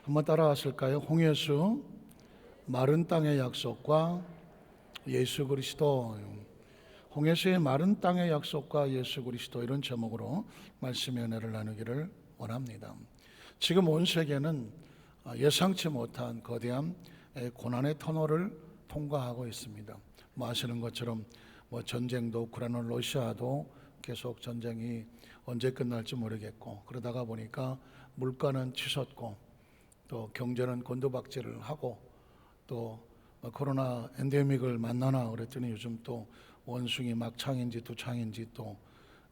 한번 따라하실까요? 홍예수 마른 땅의 약속과 예수 그리스도. 홍예수의 마른 땅의 약속과 예수 그리스도, 이런 제목으로 말씀의 은혜를 나누기를 원합니다. 지금 온 세계는 예상치 못한 거대한 고난의 터널을 통과하고 있습니다. 아시는 것처럼 전쟁도, 우크라이나 러시아도 계속 전쟁이 언제 끝날지 모르겠고, 그러다가 보니까 물가는 치솟고 또 경제는 곤두박질을 하고, 또 코로나 엔데믹을 만나나 그랬더니 요즘 또 원숭이 막창인지 두창인지 또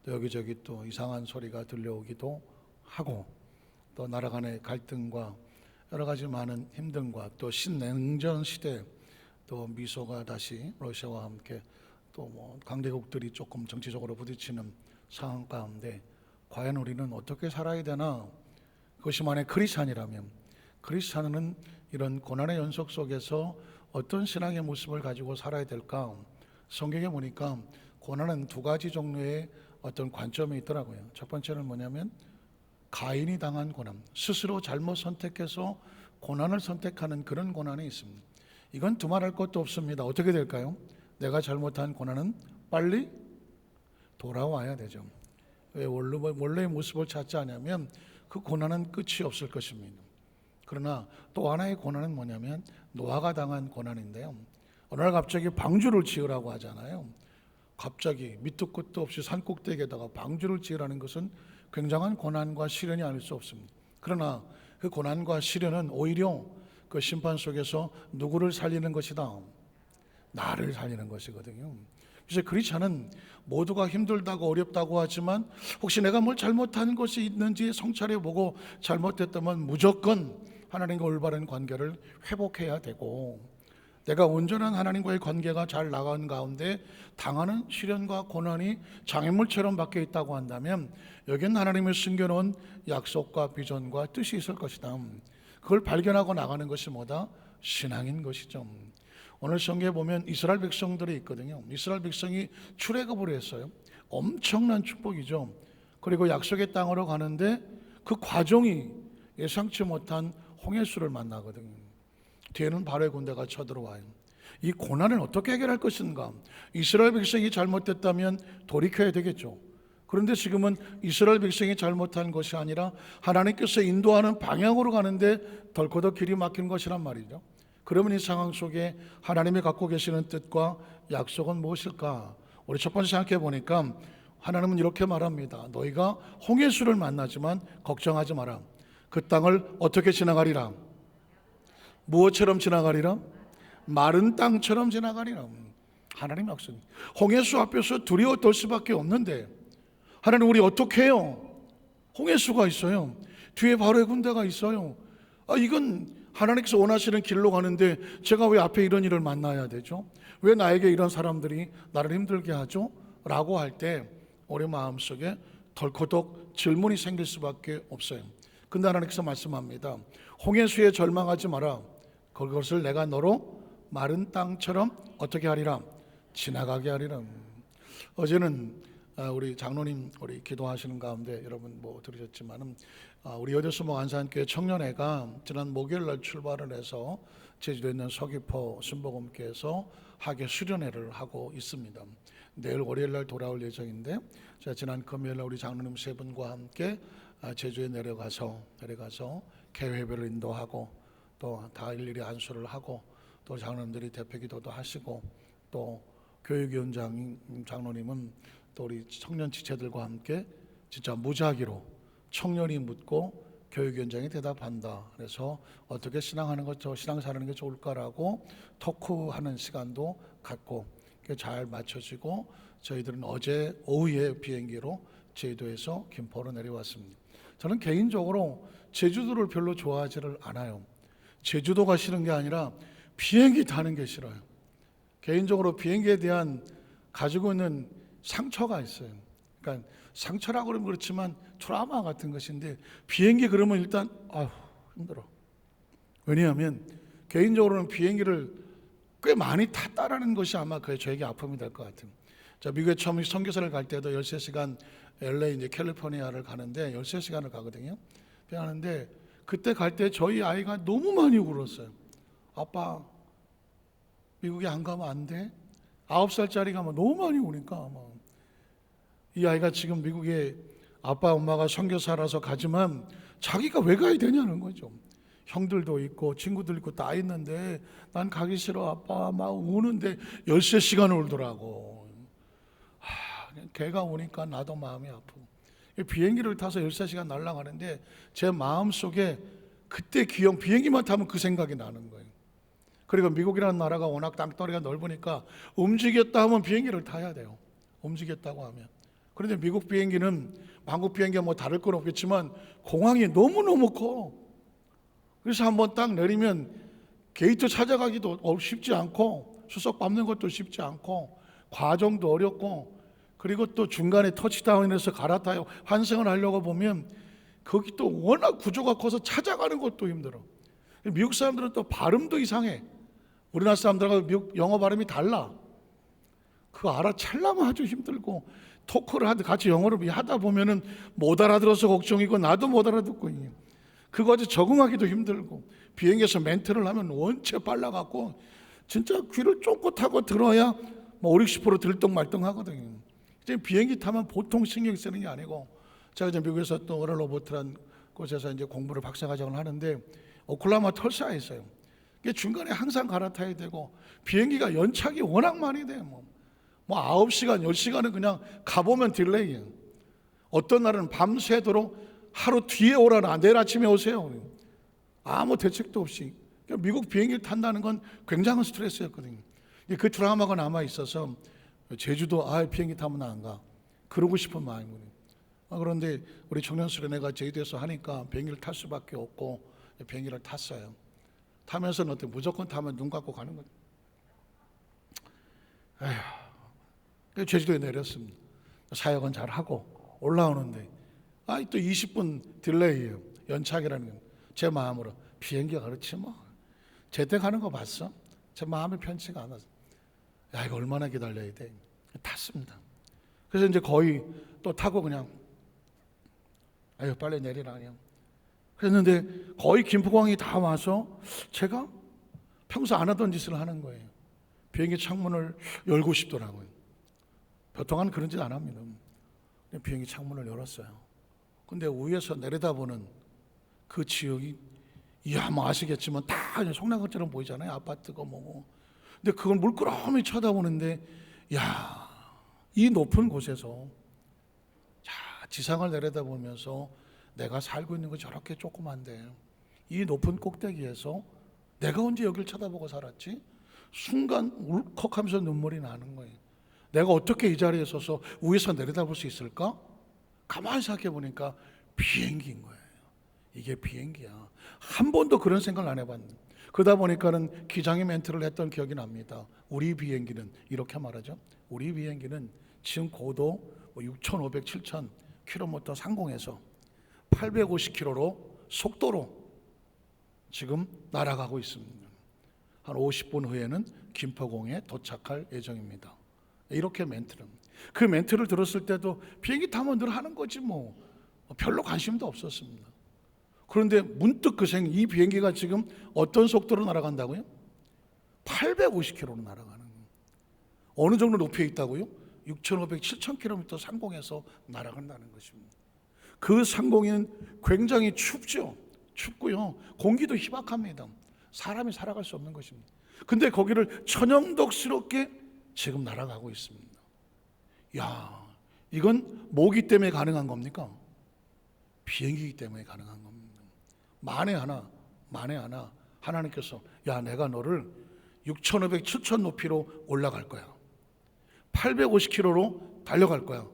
여기저기 또 이상한 소리가 들려오기도 하고, 또 나라 간의 갈등과 여러 가지 많은 힘듦과 또 신냉전 시대, 또 미소가 다시 러시아와 함께 또 강대국들이 조금 정치적으로 부딪히는 상황 가운데 과연 우리는 어떻게 살아야 되나? 그것이 만약 크리스찬이라면, 크리스찬은 이런 고난의 연속 속에서 어떤 신앙의 모습을 가지고 살아야 될까? 성경에 보니까 고난은 두 가지 종류의 어떤 관점이 있더라고요. 첫 번째는 뭐냐면 가인이 당한 고난, 스스로 잘못 선택해서 고난을 선택하는 그런 고난이 있습니다. 이건 두말할 것도 없습니다. 어떻게 될까요? 내가 잘못한 고난은 빨리 돌아와야 되죠. 왜 원래의 모습을 찾지 않으면 그 고난은 끝이 없을 것입니다. 그러나 또 하나의 고난은 뭐냐면 노아가 당한 고난인데요, 어느 날 갑자기 방주를 지으라고 하잖아요. 갑자기 밑도 끝도 없이 산꼭대기에다가 방주를 지으라는 것은 굉장한 고난과 시련이 아닐 수 없습니다. 그러나 그 고난과 시련은 오히려 그 심판 속에서 누구를 살리는 것이다? 나를 살리는 것이거든요. 그래서 크리스찬은 모두가 힘들다고 어렵다고 하지만 혹시 내가 뭘 잘못한 것이 있는지 성찰해보고 잘못했다면 무조건 하나님과 올바른 관계를 회복해야 되고, 내가 온전한 하나님과의 관계가 잘 나가는 가운데 당하는 시련과 고난이 장애물처럼 박혀 있다고 한다면 여기는 하나님의 숨겨놓은 약속과 비전과 뜻이 있을 것이다. 그걸 발견하고 나가는 것이 뭐다? 신앙인 것이죠. 오늘 성경에 보면 이스라엘 백성들이 있거든요. 이스라엘 백성이 출애굽을 했어요. 엄청난 축복이죠. 그리고 약속의 땅으로 가는데 그 과정이 예상치 못한 홍해수를 만나거든요. 뒤에는 바로의 군대가 쳐들어와요. 이 고난을 어떻게 해결할 것인가? 이스라엘 백성이 잘못됐다면 돌이켜야 되겠죠. 그런데 지금은 이스라엘 백성이 잘못한 것이 아니라 하나님께서 인도하는 방향으로 가는데 덜커덕 길이 막힌 것이란 말이죠. 그러면 이 상황 속에 하나님이 갖고 계시는 뜻과 약속은 무엇일까? 우리 첫 번째 생각해 보니까 하나님은 이렇게 말합니다. 너희가 홍해수를 만나지만 걱정하지 마라. 그 땅을 어떻게 지나가리라? 무엇처럼 지나가리라? 마른 땅처럼 지나가리라. 하나님 약속. 홍해수 앞에서 두려워 떨 수밖에 없는데 하나님 우리 어떻게 해요? 홍해수가 있어요. 뒤에 바로의 군대가 있어요. 이건 하나님께서 원하시는 길로 가는데 제가 왜 앞에 이런 일을 만나야 되죠? 왜 나에게 이런 사람들이 나를 힘들게 하죠? 라고 할 때 우리 마음속에 덜커덕 질문이 생길 수밖에 없어요. 근데 하나님께서 말씀합니다. 홍해수에 절망하지 마라. 그것을 내가 너로 마른 땅처럼 어떻게 하리라? 지나가게 하리라. 어제는 우리 장로님 우리 기도하시는 가운데 여러분 들으셨지만은 우리 여대수목 안산교회 청년회가 지난 목요일 날 출발을 해서 제주도에 있는 서귀포 순복음교회에서 학예 수련회를 하고 있습니다. 내일 월요일 날 돌아올 예정인데 제가 지난 금요일 날 우리 장로님 세 분과 함께 제주에 내려가서 개회를 인도하고 또 다 일일이 안수를 하고 또 장로님들이 대표기도도 하시고 또 교육위원장 장로님은 또 우리 청년 지체들과 함께 진짜 무작위로 청년이 묻고 교육위원장이 대답한다. 그래서 어떻게 신앙하는 것, 신앙 사는 게 좋을까라고 토크하는 시간도 갖고 잘 맞춰지고 저희들은 어제 오후에 비행기로 제주도에서 김포로 내려왔습니다. 저는 개인적으로 제주도를 별로 좋아하지를 않아요. 제주도가 싫은 게 아니라 비행기 타는 게 싫어요. 개인적으로 비행기에 대한 가지고 있는 상처가 있어요. 그러니까 상처라고 그러면 그렇지만 트라우마 같은 것인데 비행기 그러면 일단 힘들어. 왜냐하면 개인적으로는 비행기를 꽤 많이 탔다라는 것이 아마 저에게 아픔이 될 것 같아요. 미국에 처음 선교사를 갈 때도 13시간 LA 캘리포니아를 가는데 13시간을 가거든요. 가는데 그때 갈 때 저희 아이가 너무 많이 울었어요. 아빠, 미국에 안 가면 안 돼? 9살짜리가 막 너무 많이 우니까 이 아이가 지금 미국에 아빠 엄마가 선교사라서 가지만 자기가 왜 가야 되냐는 거죠. 형들도 있고 친구들 있고 다 있는데 난 가기 싫어 아빠 막 우는데 13시간 울더라고. 걔가 우니까 나도 마음이 아프고 비행기를 타서 13시간 날아가는데 제 마음속에 그때 기억, 비행기만 타면 그 생각이 나는 거예요. 그리고 미국이라는 나라가 워낙 땅덩어리가 넓으니까 움직였다 하면 비행기를 타야 돼요. 움직였다고 하면. 그런데 미국 비행기는 한국 비행기와 뭐 다를 건 없겠지만 공항이 너무너무 커. 그래서 한번 딱 내리면 게이트 찾아가기도 쉽지 않고 수석 밟는 것도 쉽지 않고 과정도 어렵고 그리고 또 중간에 터치다운해서 갈아타요. 환승을 하려고 보면 거기 또 워낙 구조가 커서 찾아가는 것도 힘들어. 미국 사람들은 또 발음도 이상해. 우리나라 사람들하고 미국 영어 발음이 달라. 그거 알아차려면 아주 힘들고 토크를 같이 영어를 하다 보면은 못 알아들어서 걱정이고 나도 못 알아듣고 그거 아주 적응하기도 힘들고 비행기에서 멘트를 하면 원체 빨라갖고 진짜 귀를 쫑긋 하고 들어야 뭐 50, 60% 들떡말떡 하거든요. 이제 비행기 타면 보통 신경 쓰는 게 아니고 제가 이제 미국에서 또 오럴 로버트라는 곳에서 이제 공부를 박사과정을 하는데 오클라호마 털사에 있어요. 이게 중간에 항상 갈아타야 되고 비행기가 연착이 워낙 많이 돼요. 뭐 9시간, 10시간은 그냥 가보면 딜레이예요. 어떤 날은 밤새도록 하루 뒤에 오라나 내일 아침에 오세요. 아무 대책도 없이. 그러니까 미국 비행기를 탄다는 건 굉장한 스트레스였거든요. 그 트라우마가 남아 있어서 제주도 비행기 타면 안 가. 그러고 싶은 마음이거든요. 그런데 우리 청년 수련회가 제주도에서 하니까 비행기를 탈 수밖에 없고 비행기를 탔어요. 타면서는 무조건 타면 눈 감고 가는 거죠. 제주도에 내렸습니다. 사역은 잘 하고 올라오는데 또 20분 딜레이예요. 연착이라는 건 제 마음으로 비행기가 그렇지 뭐 제때 가는 거 봤어? 제 마음이 편치가 않아서 이거 얼마나 기다려야 돼? 탔습니다. 그래서 이제 거의 또 타고 그냥 빨리 내리라 그냥 그랬는데 거의 김포공항이 다 와서 제가 평소 안 하던 짓을 하는 거예요. 비행기 창문을 열고 싶더라고요. 보통은 그런 짓 안 합니다. 비행기 창문을 열었어요. 근데 위에서 내려다보는 그 지역이 뭐 아시겠지만 다 송나무처럼 보이잖아요. 아파트고 뭐고. 근데 그걸 물끄러미 쳐다보는데 이 높은 곳에서 지상을 내려다보면서 내가 살고 있는 거 저렇게 조그만데 이 높은 꼭대기에서 내가 언제 여길 쳐다보고 살았지? 순간 울컥하면서 눈물이 나는 거예요. 내가 어떻게 이 자리에 서서 위에서 내려다볼 수 있을까? 가만히 생각해 보니까 비행기인 거예요. 이게 비행기야. 한 번도 그런 생각을 안 해봤는데 그러다 보니까는 기장의 멘트를 했던 기억이 납니다. 우리 비행기는 이렇게 말하죠. 우리 비행기는 지금 고도 6,500, 7,000km 상공에서 850km로 속도로 지금 날아가고 있습니다. 한 50분 후에는 김포공에 도착할 예정입니다. 이렇게 멘트를. 그 멘트를 들었을 때도 비행기 타면 늘 하는 거지 뭐 별로 관심도 없었습니다. 그런데 문득 이 비행기가 지금 어떤 속도로 날아간다고요? 850km로 날아가는 거예요. 어느 정도 높이에 있다고요? 6,500, 7,000km 상공에서 날아간다는 것입니다. 그 상공에는 굉장히 춥죠. 춥고요. 공기도 희박합니다. 사람이 살아갈 수 없는 것입니다. 근데 거기를 천연덕스럽게 지금 날아가고 있습니다. 이건 뭐기 때문에 가능한 겁니까? 비행기이기 때문에 가능한 겁니다. 만에 하나 하나님께서 내가 너를 6,500, 7,000 높이로 올라갈 거야. 850km로 달려갈 거야.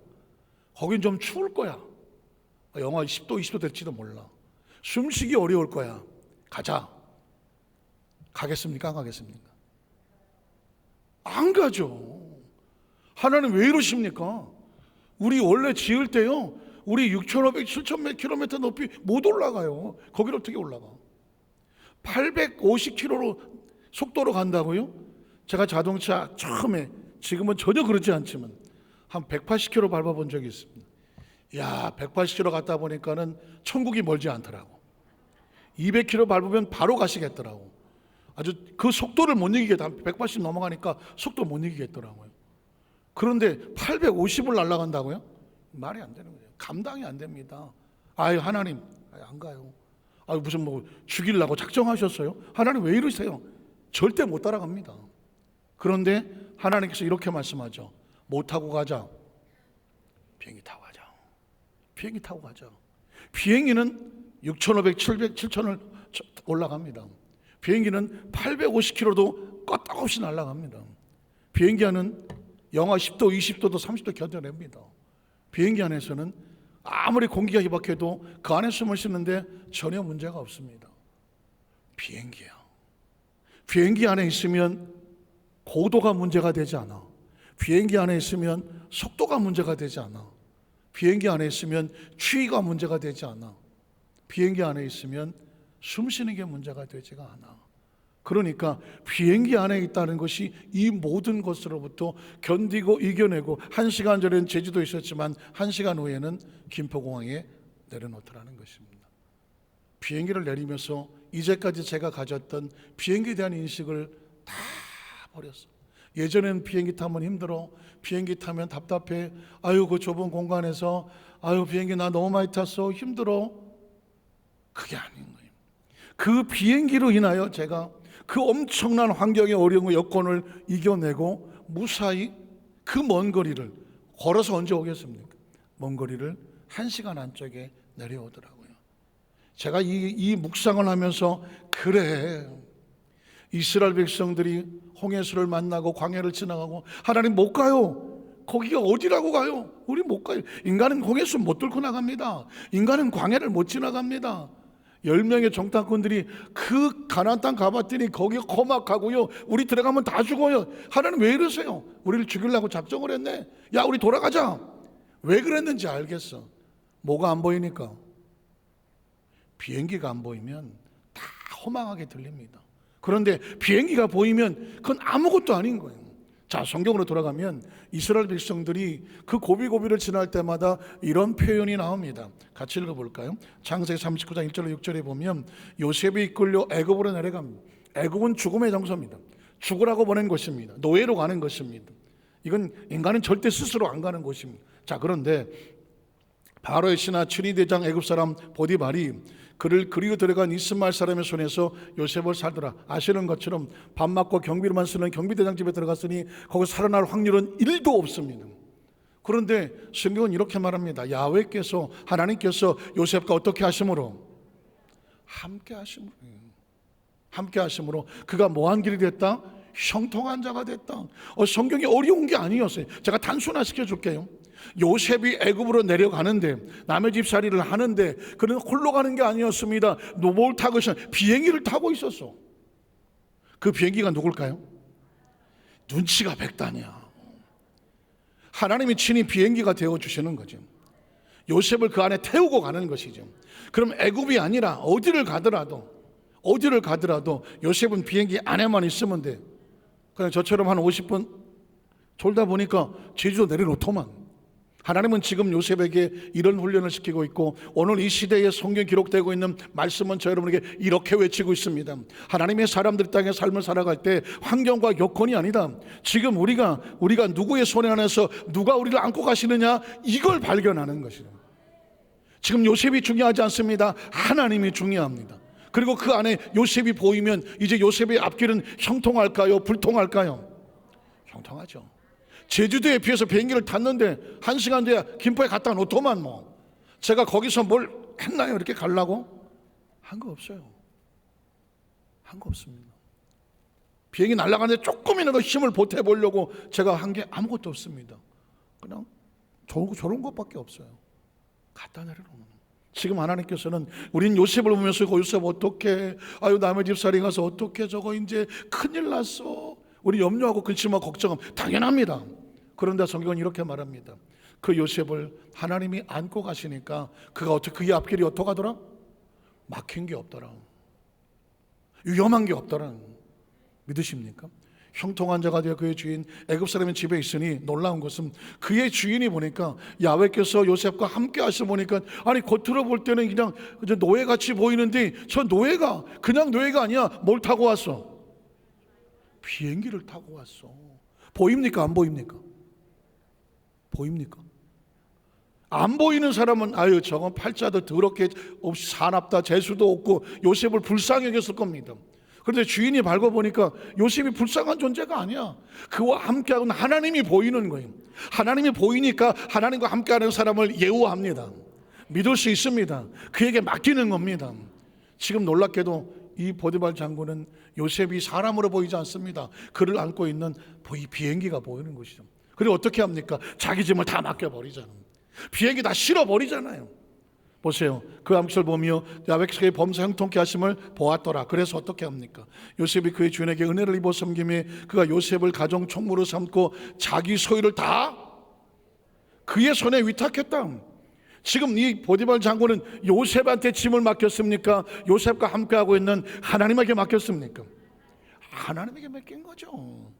거긴 좀 추울 거야. 영하 10도, 20도 될지도 몰라. 숨쉬기 어려울 거야. 가자. 가겠습니까? 안 가겠습니까? 안 가죠. 하나님 왜 이러십니까? 우리 원래 지을 때요, 우리 6,500, 7,000km 높이 못 올라가요. 거기를 어떻게 올라가? 850km로 속도로 간다고요? 제가 자동차 처음에, 지금은 전혀 그렇지 않지만 한 180km 밟아본 적이 있습니다. 180km 갔다 보니까는 천국이 멀지 않더라고. 200km 밟으면 바로 가시겠더라고. 아주 그 속도를 못 이기겠다. 180 넘어가니까 속도 못 이기겠더라고요. 그런데 850을 날아간다고요? 말이 안 되는 거예요. 감당이 안 됩니다. 아유, 하나님, 안 가요. 아유, 무슨 뭐 죽이려고 작정하셨어요? 하나님 왜 이러세요? 절대 못 따라갑니다. 그런데 하나님께서 이렇게 말씀하죠. 못 타고 가자. 비행기 타고 가자. 비행기 타고 가자. 비행기는 6,500, 700, 7,000을 올라갑니다. 비행기는 850km도 껐떡없이 날아갑니다. 비행기 안은 영하 10도, 20도도 30도 견뎌냅니다. 비행기 안에서는 아무리 공기가 희박해도 그 안에 숨을 쉬는데 전혀 문제가 없습니다. 비행기야. 비행기 안에 있으면 고도가 문제가 되지 않아. 비행기 안에 있으면 속도가 문제가 되지 않아. 비행기 안에 있으면 추위가 문제가 되지 않아. 비행기 안에 있으면 숨 쉬는 게 문제가 되지가 않아. 그러니까 비행기 안에 있다는 것이 이 모든 것으로부터 견디고 이겨내고 1시간 전에는 제주도에 있었지만 1시간 후에는 김포공항에 내려놓더라는 것입니다. 비행기를 내리면서 이제까지 제가 가졌던 비행기에 대한 인식을 다 버렸어. 예전에는 비행기 타면 힘들어, 비행기 타면 답답해, 아유 그 좁은 공간에서 아유 비행기 나 너무 많이 탔어, 힘들어. 그게 아닌 거예요. 그 비행기로 인하여 제가 그 엄청난 환경의 어려운 여건을 이겨내고 무사히 그 먼 거리를 걸어서 언제 오겠습니까? 먼 거리를 1시간 안쪽에 내려오더라고요. 제가 이 묵상을 하면서 그래, 이스라엘 백성들이 홍해수를 만나고 광야를 지나가고 하나님 못 가요. 거기가 어디라고 가요? 우리 못 가요. 인간은 홍해수 못 뚫고 나갑니다. 인간은 광야를 못 지나갑니다. 10명의 정탐꾼들이 그 가나안 땅 가봤더니 거기가 험악하고요, 우리 들어가면 다 죽어요. 하나님 왜 이러세요? 우리를 죽이려고 작정을 했네. 야 우리 돌아가자. 왜 그랬는지 알겠어. 뭐가 안 보이니까? 비행기가 안 보이면 다 허망하게 들립니다. 그런데 비행기가 보이면 그건 아무것도 아닌 거예요. 자, 성경으로 돌아가면 이스라엘 백성들이 그 고비고비를 지날 때마다 이런 표현이 나옵니다. 같이 읽어볼까요? 창세기 39장 1절로 6절에 보면 요셉이 이끌려 애굽으로 내려갑니다. 애굽은 죽음의 장소입니다. 죽으라고 보낸 곳입니다. 노예로 가는 것입니다. 이건 인간은 절대 스스로 안 가는 곳입니다. 자, 그런데 바로의 신하 춘리대장 애굽 사람 보디발이 그를 그리고 들어간 이스마엘 사람의 손에서 요셉을 살더라. 아시는 것처럼 밥 맞고 경비로만 쓰는 경비대장 집에 들어갔으니 거기 살아날 확률은 1도 없습니다. 그런데 성경은 이렇게 말합니다. 야훼께서, 하나님께서 요셉과 어떻게 하심으로? 함께 하심으로. 함께 하심으로 그가 뭐한 길이 됐다? 형통한 자가 됐다. 성경이 어려운 게 아니었어요. 제가 단순화시켜 줄게요. 요셉이 애굽으로 내려가는데 남의 집살이를 하는데 그는 홀로 가는 게 아니었습니다. 뭘 타고 있었어? 비행기를 타고 있었어. 그 비행기가 누굴까요? 눈치가 백단이야. 하나님이 친히 비행기가 되어주시는 거죠. 요셉을 그 안에 태우고 가는 것이죠. 그럼 애굽이 아니라 어디를 가더라도 요셉은 비행기 안에만 있으면 돼. 그냥 저처럼 한 50분 졸다 보니까 제주도 내려놓더만. 하나님은 지금 요셉에게 이런 훈련을 시키고 있고 오늘 이 시대에 성경 기록되고 있는 말씀은 저 여러분에게 이렇게 외치고 있습니다. 하나님의 사람들 땅의 삶을 살아갈 때 환경과 여건이 아니다. 지금 우리가 누구의 손에 안에서 누가 우리를 안고 가시느냐, 이걸 발견하는 것이다. 지금 요셉이 중요하지 않습니다. 하나님이 중요합니다. 그리고 그 안에 요셉이 보이면 이제 요셉의 앞길은 형통할까요? 불통할까요? 형통하죠. 제주도에 비해서 비행기를 탔는데 1시간 뒤에 김포에 갔다 놓더만 뭐. 제가 거기서 뭘 했나요? 이렇게 가려고? 한 거 없어요. 한 거 없습니다. 비행기 날아가는데 조금이라도 힘을 보태보려고 제가 한 게 아무것도 없습니다. 그냥 저런 것밖에 없어요. 갖다 내려놓는. 지금 하나님께서는 우린 요셉을 보면서 요셉 어떡해, 아유 남의 집살이 가서 어떡해, 저거 이제 큰일 났어. 우리 염려하고 근심하고 걱정하면 당연합니다. 그런데 성경은 이렇게 말합니다. 그 요셉을 하나님이 안고 가시니까 그의 앞길이 어떡하더라? 막힌 게 없더라. 위험한 게 없더라. 믿으십니까? 형통한 자가 되어 그의 주인 애굽 사람의 집에 있으니, 놀라운 것은 그의 주인이 보니까 야훼께서 요셉과 함께 하시 보니까, 아니 겉으로 볼 때는 그냥 노예같이 보이는데 저 노예가 그냥 노예가 아니야. 뭘 타고 왔어? 비행기를 타고 왔어. 보입니까? 안 보입니까? 보입니까? 안 보이는 사람은 아유 저건 팔자도 더럽게 없이 사납다, 재수도 없고 요셉을 불쌍히 여겼을 겁니다. 그런데 주인이 밟아보니까 요셉이 불쌍한 존재가 아니야. 그와 함께하는 하나님이 보이는 거예요. 하나님이 보이니까 하나님과 함께하는 사람을 예우합니다. 믿을 수 있습니다. 그에게 맡기는 겁니다. 지금 놀랍게도 이 보디발 장군은 요셉이 사람으로 보이지 않습니다. 그를 안고 있는 비행기가 보이는 것이죠. 그리고 어떻게 합니까? 자기 짐을 다 맡겨버리잖아요. 비행기 다 실어버리잖아요. 보세요. 그 암시를 보며 야훼께서 범사 형통케 하심을 보았더라. 그래서 어떻게 합니까? 요셉이 그의 주인에게 은혜를 입어 섬김에 그가 요셉을 가정 총무로 삼고 자기 소유를 다 그의 손에 위탁했다. 지금 이 보디발 장군은 요셉한테 짐을 맡겼습니까? 요셉과 함께하고 있는 하나님에게 맡겼습니까? 하나님에게 맡긴 거죠.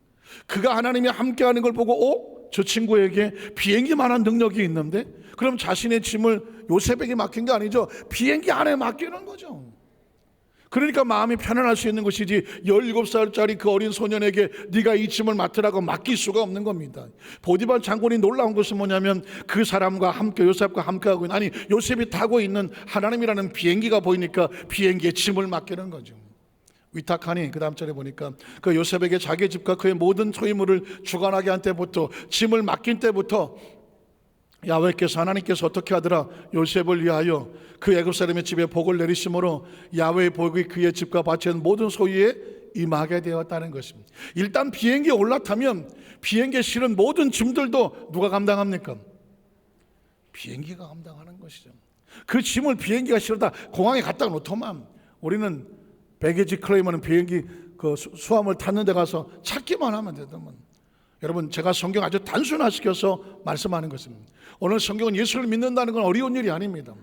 그가 하나님이 함께하는 걸 보고 저 친구에게 비행기만한 능력이 있는데, 그럼 자신의 짐을 요셉에게 맡긴 게 아니죠. 비행기 안에 맡기는 거죠. 그러니까 마음이 편안할 수 있는 것이지 17살짜리 그 어린 소년에게 네가 이 짐을 맡으라고 맡길 수가 없는 겁니다. 보디발 장군이 놀라운 것은 뭐냐면 그 사람과 함께, 요셉과 함께하고 있는, 아니 요셉이 타고 있는 하나님이라는 비행기가 보이니까 비행기에 짐을 맡기는 거죠. 위탁하니 그 다음 절에 보니까 그 요셉에게 자기 집과 그의 모든 소유물을 주관하게 한 때부터, 짐을 맡긴 때부터 야훼께서, 하나님께서 어떻게 하더라? 요셉을 위하여 그 애굽 사람의 집에 복을 내리심으로 야훼의 복이 그의 집과 밭에 있는 모든 소유에 임하게 되었다는 것입니다. 일단 비행기에 올라타면 비행기에 실은 모든 짐들도 누가 감당합니까? 비행기가 감당하는 것이죠. 그 짐을 비행기가 실어다 공항에 갖다 놓더만 우리는 배게지 클레이머는 비행기 그 수화물 탔는 데 가서 찾기만 하면 되더만. 여러분, 제가 성경 아주 단순화시켜서 말씀하는 것입니다. 오늘 성경은 예수를 믿는다는 건 어려운 일이 아닙니다.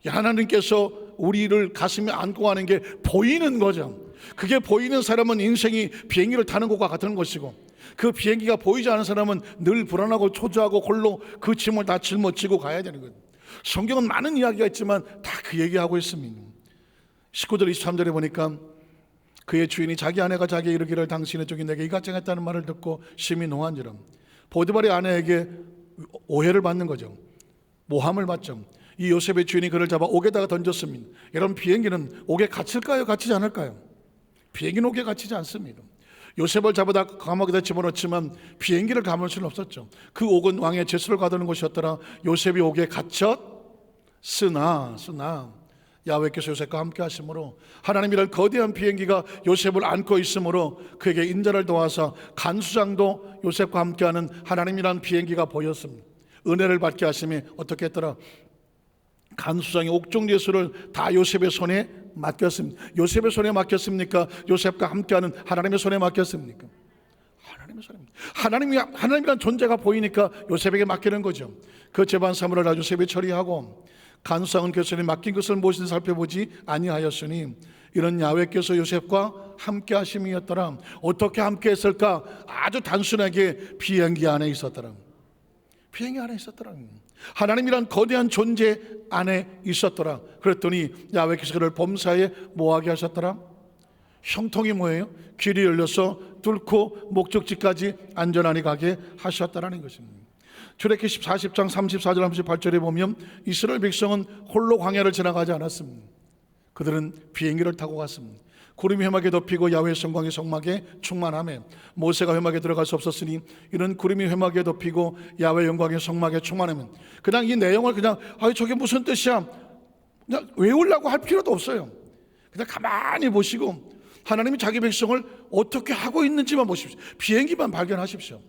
하나님께서 우리를 가슴에 안고 가는 게 보이는 거죠. 그게 보이는 사람은 인생이 비행기를 타는 것과 같은 것이고, 그 비행기가 보이지 않은 사람은 늘 불안하고 초조하고 홀로 그 짐을 다 짊어지고 가야 되는 거예요. 성경은 많은 이야기가 있지만 다 그 얘기하고 있습니다. 19절 23절에 보니까 그의 주인이 자기 아내가 자기에 이르기를 당신의 쪽이 내게 이같이 했다는 말을 듣고 심히 노한지라. 보디발의 아내에게 오해를 받는 거죠. 모함을 받죠. 이 요셉의 주인이 그를 잡아 옥에다가 던졌습니다. 여러분, 비행기는 옥에 갇힐까요? 갇히지 않을까요? 비행기는 옥에 갇히지 않습니다. 요셉을 잡아다 감옥에다 집어넣지만 비행기를 감을 수는 없었죠. 그 옥은 왕의 제수를 가두는 곳이었더라. 요셉이 옥에 갇혔으나 야훼께서 요셉과 함께 하심으로, 하나님이란 거대한 비행기가 요셉을 안고 있으므로 그에게 인자를 도와서 간수장도 요셉과 함께하는 하나님이란 비행기가 보였습니다. 은혜를 받게 하심이 어떻게 했더라? 간수장의 옥중 예수를 다 요셉의 손에 맡겼습니다. 요셉의 손에 맡겼습니까? 요셉과 함께하는 하나님의 손에 맡겼습니까? 하나님의 손입니다. 하나님이란 존재가 보이니까 요셉에게 맡기는 거죠. 그 재반 사물을 다 요셉이 처리하고, 간수장은 교수님이 맡긴 것을 무엇이든 살펴보지 아니하였으니 이런 야훼께서 요셉과 함께 하심이었더라. 어떻게 함께 했을까? 아주 단순하게 비행기 안에 있었더라. 비행기 안에 있었더라. 하나님이란 거대한 존재 안에 있었더라. 그랬더니 야훼께서 그를 범사에 뭐하게 하셨더라? 형통이 뭐예요? 길이 열려서 뚫고 목적지까지 안전하게 가게 하셨다라는 것입니다. 출애굽기 40장 34절 38절에 보면 이스라엘 백성은 홀로 광야를 지나가지 않았습니다. 그들은 비행기를 타고 갔습니다. 구름이 회막에 덮이고 야훼의 성광이 성막에 충만하며 모세가 회막에 들어갈 수 없었으니 이런 구름이 회막에 덮이고 야훼의 영광이 성막에 충만하면, 그냥 이 내용을 그냥 저게 무슨 뜻이야 그냥 외우려고 할 필요도 없어요. 그냥 가만히 보시고 하나님이 자기 백성을 어떻게 하고 있는지만 보십시오. 비행기만 발견하십시오.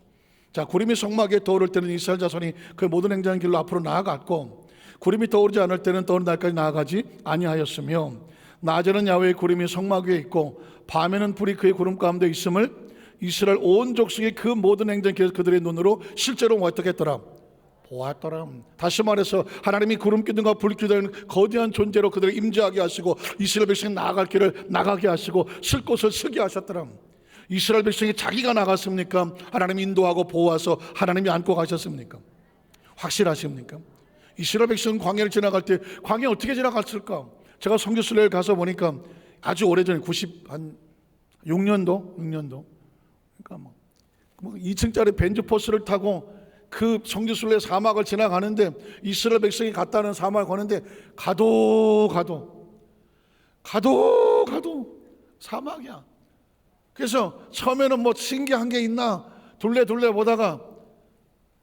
자, 구름이 성막에 떠오를 때는 이스라엘 자손이 그 모든 행정한 길로 앞으로 나아갔고, 구름이 떠오르지 않을 때는 떠오른 날까지 나아가지 아니하였으며, 낮에는 야훼의 구름이 성막 위에 있고 밤에는 불이 그의 구름 가운데 있음을 이스라엘 온 족속이 그 모든 행정한 길에서 그들의 눈으로 실제로 어떻게 했더라? 보았더라. 다시 말해서 하나님이 구름 기둥과 불 기둥 거대한 존재로 그들을 임재하게 하시고 이스라엘 백성이 나아갈 길을 나가게 하시고 쓸 곳을 쓰게 하셨더라. 이스라엘 백성이 자기가 나갔습니까? 하나님이 인도하고 보호하셔서 하나님이 안고 가셨습니까? 확실하십니까? 이스라엘 백성은 광야를 지나갈 때 광야 어떻게 지나갔을까? 제가 성지순례를 가서 보니까 아주 오래전에 96년도 그러니까 뭐 2층짜리 벤츠포스를 타고 그 성지순례 사막을 지나가는데 이스라엘 백성이 갔다는 사막을 가는데 가도 사막이야. 그래서 처음에는 뭐 신기한 게 있나 둘레 보다가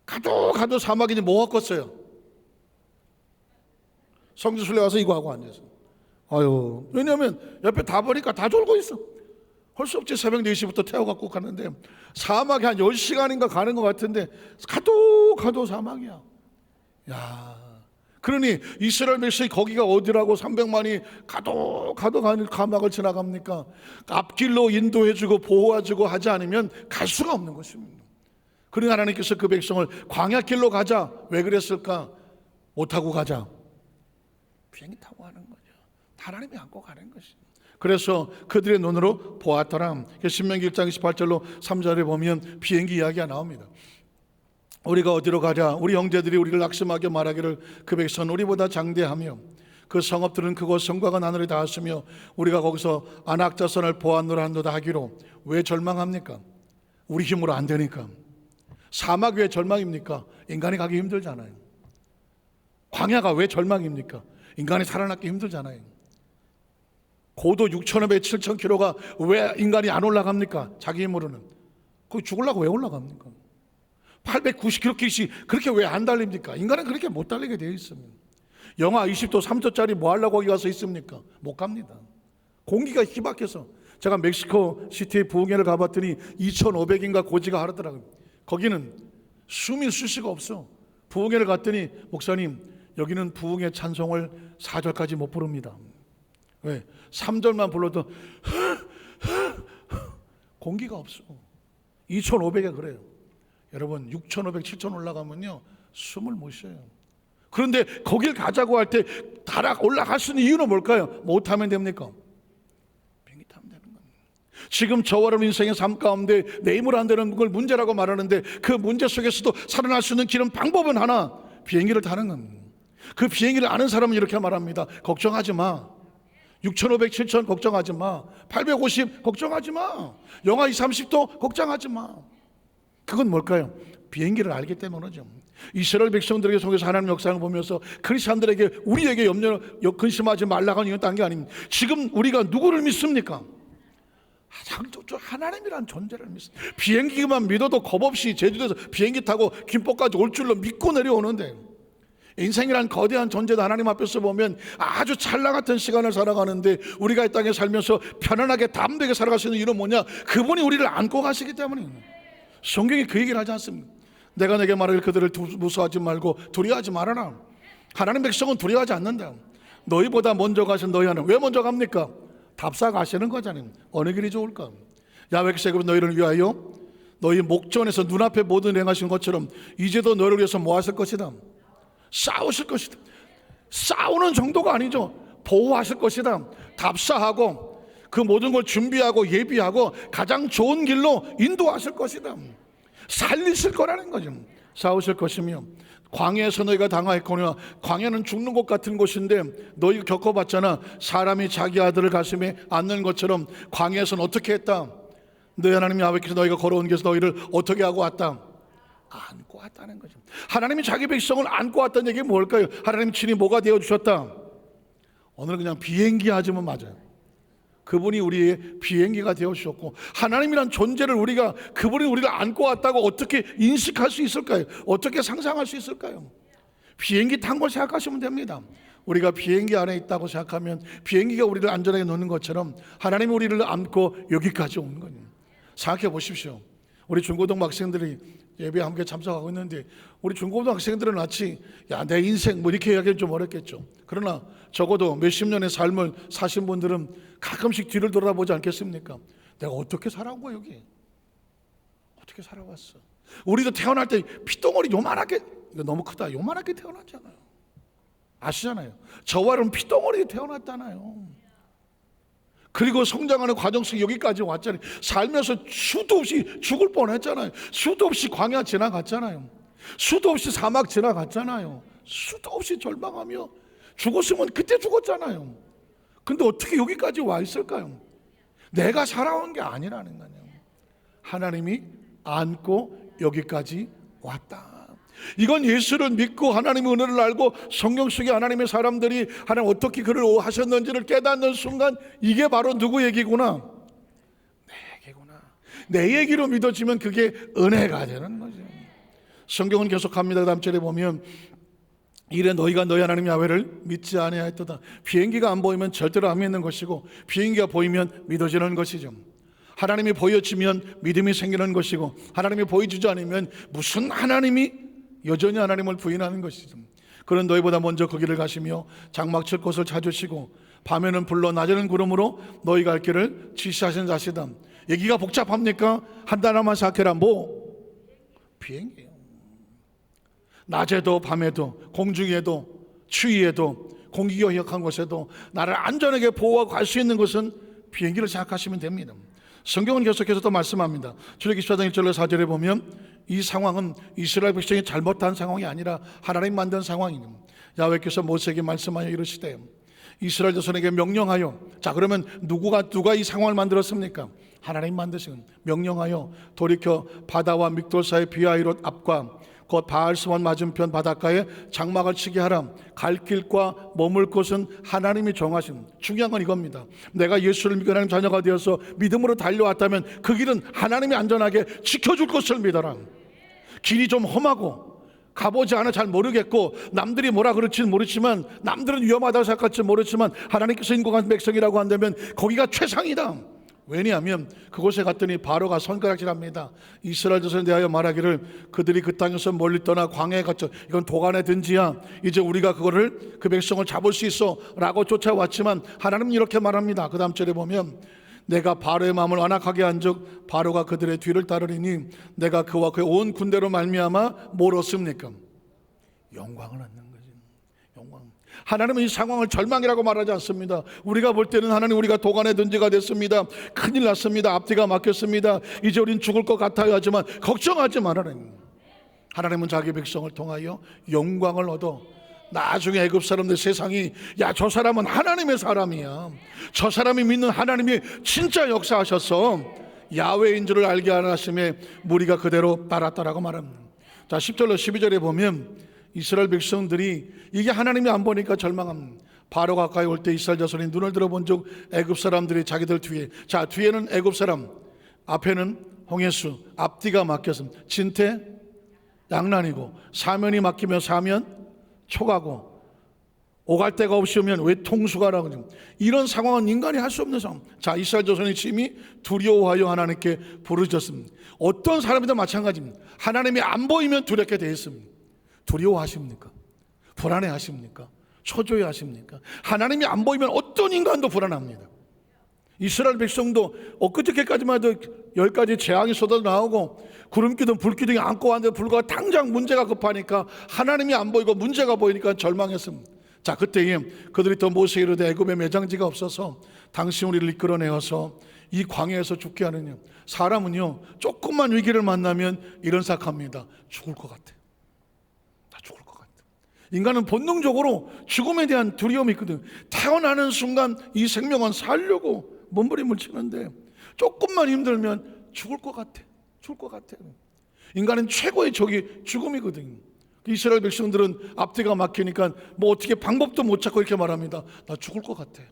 가도 사막이니 뭐 걷겠어요. 성지순례 와서 이거 하고 앉아서 왜냐하면 옆에 다 보니까 다 졸고 있어. 할 수 없지. 새벽 4시부터 태워갖고 가는데 사막에 한 10시간인가 가는 것 같은데 가도 사막이야. 그러니 이스라엘 백성이 거기가 어디라고 300만이 가도 가는 사막을 지나갑니까? 앞길로 인도해주고 보호해주고 하지 않으면 갈 수가 없는 것입니다. 그러니 하나님께서 그 백성을 광야길로 가자. 왜 그랬을까? 못 타고 가자. 비행기 타고 가는 거죠. 하나님이 안고 가는 것입니다. 그래서 그들의 눈으로 보았더라. 신명기 1장 28절로 3절에 보면 비행기 이야기가 나옵니다. 우리가 어디로 가자. 우리 형제들이 우리를 낙심하게 말하기를 그 백성은 우리보다 장대하며 그 성읍들은 그곳 성곽은 하늘에 닿았으며 우리가 거기서 안악자선을 보았노라 한도다 하기로. 왜 절망합니까? 우리 힘으로 안 되니까. 사막 왜 절망입니까? 인간이 가기 힘들잖아요. 광야가 왜 절망입니까? 인간이 살아남기 힘들잖아요. 고도 6,500, 7,000km가 왜 인간이 안 올라갑니까? 자기 힘으로는. 거기 죽으려고 왜 올라갑니까? 890km씩 그렇게 왜 안 달립니까? 인간은 그렇게 못 달리게 되어 있습니다. 영하 20도 3도짜리 뭐 하려고 거기 가서 있습니까? 못 갑니다. 공기가 희박해서. 제가 멕시코 시티의 부흥회를 가봤더니 2,500인가 고지가 하더라고요. 거기는 숨이 쉴 수가 없어. 부흥회를 갔더니 목사님 여기는 부흥회 찬송을 4절까지 못 부릅니다. 왜? 3절만 불러도 공기가 없어. 2,500에 그래요. 여러분 6,500, 7,000 올라가면요 숨을 못 쉬어요. 그런데 거길 가자고 할 때 올라갈 수 있는 이유는 뭘까요? 못하면 됩니까? 비행기 타면 되는 겁니다. 지금 저와 여러분 인생의 삶 가운데 내 힘으로 안 되는 걸 문제라고 말하는데 그 문제 속에서도 살아날 수 있는 길은 방법은 하나, 비행기를 타는 겁니다. 그 비행기를 아는 사람은 이렇게 말합니다. 걱정하지 마. 6,500, 7,000 걱정하지 마. 850 걱정하지 마. 영하 20, 30도 걱정하지 마. 그건 뭘까요? 비행기를 알기 때문이죠. 이스라엘 백성들에게 속에서 하나님 역사를 보면서 크리스찬들에게 우리에게 근심하지 말라고 하는 이유는 딴 게 아닙니다. 지금 우리가 누구를 믿습니까? 하나님이란 존재를 믿습니다. 비행기만 믿어도 겁없이 제주도에서 비행기 타고 김포까지 올 줄로 믿고 내려오는데, 인생이란 거대한 존재도 하나님 앞에서 보면 아주 찰나 같은 시간을 살아가는데 우리가 이 땅에 살면서 편안하게 담대하게 살아갈 수 있는 이유는 뭐냐? 그분이 우리를 안고 가시기 때문입니다. 성경이 그 얘기를 하지 않습니까? 내가 내게 말하길 그들을 무서워하지 말고 두려워하지 말아라. 하나님 백성은 두려워하지 않는다. 너희보다 먼저 가신 너희 하나님. 왜 먼저 갑니까? 답사 가시는 거잖아요. 어느 길이 좋을까? 야훼께서 너희를 위하여 너희 목전에서 눈앞에 모든 행하신 것처럼 이제도 너희를 위해서 뭐 하실 것이다? 싸우실 것이다. 싸우는 정도가 아니죠. 보호하실 것이다. 답사하고 그 모든 걸 준비하고 예비하고 가장 좋은 길로 인도하실 것이다. 살리실 거라는 거죠. 싸우실 것이며, 광야에서 너희가 당하였거니와, 광야는 죽는 곳 같은 곳인데 너희가 겪어봤잖아. 사람이 자기 아들을 가슴에 안는 것처럼 광야에서는 어떻게 했다? 너희 하나님 야훼께서 너희가 걸어온 길에서 너희를 어떻게 하고 왔다? 안고 왔다는 거죠. 하나님이 자기 백성을 안고 왔다는 얘기는 뭘까요? 하나님 친히 뭐가 되어주셨다? 오늘 그냥 비행기 하지만 맞아요. 그분이 우리의 비행기가 되어주셨고, 하나님이란 존재를 그분이 우리를 안고 왔다고 어떻게 인식할 수 있을까요? 어떻게 상상할 수 있을까요? 비행기 탄 걸 생각하시면 됩니다. 우리가 비행기 안에 있다고 생각하면 비행기가 우리를 안전하게 놓는 것처럼 하나님이 우리를 안고 여기까지 온 거예요. 생각해 보십시오. 우리 중고등 학생들이 예배에 함께 참석하고 있는데, 우리 중고등 학생들은 마치 내 인생 이렇게 이야기는 좀 어렵겠죠. 그러나 적어도 몇십 년의 삶을 사신 분들은 가끔씩 뒤를 돌아보지 않겠습니까? 내가 어떻게 살아온 거야, 여기? 어떻게 살아왔어? 우리도 태어날 때 피덩어리 요만하게, 이거 너무 크다, 요만하게 태어났잖아요. 아시잖아요. 저와 여러분 피덩어리에 태어났잖아요. 그리고 성장하는 과정 속에 여기까지 왔잖아요. 살면서 수도 없이 죽을 뻔했잖아요. 수도 없이 광야 지나갔잖아요. 수도 없이 사막 지나갔잖아요. 수도 없이 절망하며 죽었으면 그때 죽었잖아요. 근데 어떻게 여기까지 와 있을까요? 내가 살아온 게 아니라는 거예요. 하나님이 안고 여기까지 왔다. 이건 예수를 믿고 하나님의 은혜를 알고 성경 속에 하나님의 사람들이 하나님 어떻게 그를 하셨는지를 깨닫는 순간 이게 바로 누구 얘기구나? 내 얘기구나. 내 얘기로 믿어지면 그게 은혜가 되는 거죠. 성경은 계속합니다. 그 다음 절에 보면 이래 너희가 너희 하나님 야훼를 믿지 아니하였도다. 비행기가 안 보이면 절대로 안 믿는 것이고 비행기가 보이면 믿어지는 것이죠. 하나님이 보여지면 믿음이 생기는 것이고 하나님이 보여주지 않으면 무슨 하나님이 여전히 하나님을 부인하는 것이죠. 그런 너희보다 먼저 거기를 가시며 장막 칠 곳을 찾으시고 밤에는 불로 낮에는 구름으로 너희 갈 길을 지시하신 자시다. 얘기가 복잡합니까? 한 단어만 생각해라. 비행기예요. 낮에도 밤에도 공중에도 추위에도 공기가 희역한 곳에도 나를 안전하게 보호하고 갈 수 있는 것은 비행기를 생각하시면 됩니다. 성경은 계속해서 또 말씀합니다. 출애굽기 14장 1절로 4절에 보면 이 상황은 이스라엘 백성이 잘못한 상황이 아니라 하나님 만든 상황입니다. 야훼께서 모세에게 말씀하여 이르시되 이스라엘 자손에게 명령하여, 자 그러면 누가 이 상황을 만들었습니까? 하나님 만드신. 명령하여 돌이켜 바다와 믹돌 사이 비하이롯 앞과 곧 바알스원 맞은편 바닷가에 장막을 치게 하라. 갈 길과 머물 곳은 하나님이 정하신. 중요한 건 이겁니다. 내가 예수를 믿고 하나님 자녀가 되어서 믿음으로 달려왔다면 그 길은 하나님이 안전하게 지켜줄 것을 믿어라. 길이 좀 험하고 가보지 않아 잘 모르겠고 남들이 뭐라 그럴지는 모르지만 남들은 위험하다고 생각할지 모르지만 하나님께서 인고한 백성이라고 한다면 거기가 최상이다. 왜냐하면 그곳에 갔더니 바로가 손가락질합니다. 이스라엘 자손에 대하여 말하기를 그들이 그 땅에서 멀리 떠나 광야에 갇혀 이건 도간의 든지야. 이제 우리가 그 백성을 잡을 수 있어 라고 쫓아왔지만 하나님은 이렇게 말합니다. 그 다음 절에 보면 내가 바로의 마음을 완악하게 한즉 바로가 그들의 뒤를 따르리니 내가 그와 그의 온 군대로 말미암아 뭘 얻습니까? 영광을 얻는 거지. 영광. 하나님은 이 상황을 절망이라고 말하지 않습니다. 우리가 볼 때는 하나님 우리가 도간의 든지가 됐습니다. 큰일 났습니다. 앞뒤가 막혔습니다. 이제 우린 죽을 것 같아요 하지만 걱정하지 말아라. 하나님은 자기 백성을 통하여 영광을 얻어 나중에 애굽 사람들 세상이 야 저 사람은 하나님의 사람이야. 저 사람이 믿는 하나님이 진짜 역사하셔서 야훼인 줄을 알게 하심에 무리가 그대로 따랐다라고 말합니다. 자 10절로 12절에 보면 이스라엘 백성들이 이게 하나님이 안 보니까 절망합니다. 바로 가까이 올 때 이스라엘 자손이 눈을 들어본 적 애굽 사람들이 자기들 뒤에, 자 뒤에는 애굽 사람, 앞에는 홍해수, 앞뒤가 막혔습니다. 진태 양난이고 사면이 막히면 사면 초가고 오갈 데가 없으면 왜 통수가라고 하죠. 이런 상황은 인간이 할 수 없는 상황. 자 이스라엘 자손의 짐이 두려워하여 하나님께 부르짖었습니다. 어떤 사람이든 마찬가지입니다. 하나님이 안 보이면 두렵게 되어 있습니다. 두려워하십니까? 불안해하십니까? 초조해하십니까? 하나님이 안 보이면 어떤 인간도 불안합니다. 이스라엘 백성도 엊그저께까지만 해도 10가지 재앙이 쏟아져 나오고 구름기둥 불기둥이 안고 왔는데 불과 당장 문제가 급하니까 하나님이 안 보이고 문제가 보이니까 절망했습니다. 자 그때에 그들이 또 모세에 이르되 애굽에 매장지가 없어서 당신 우리를 이끌어내어서 이 광야에서 죽게 하느냐. 사람은요 조금만 위기를 만나면 이런 생각합니다. 죽을 것 같아. 나 죽을 것 같아. 인간은 본능적으로 죽음에 대한 두려움이 있거든. 태어나는 순간 이 생명은 살려고 몸부림을 치는데 조금만 힘들면 죽을 것 같아. 죽을 것 같아. 인간은 최고의 적이 죽음이거든요. 이스라엘 백성들은 앞뒤가 막히니까 뭐 어떻게 방법도 못 찾고 이렇게 말합니다. 나 죽을 것 같아.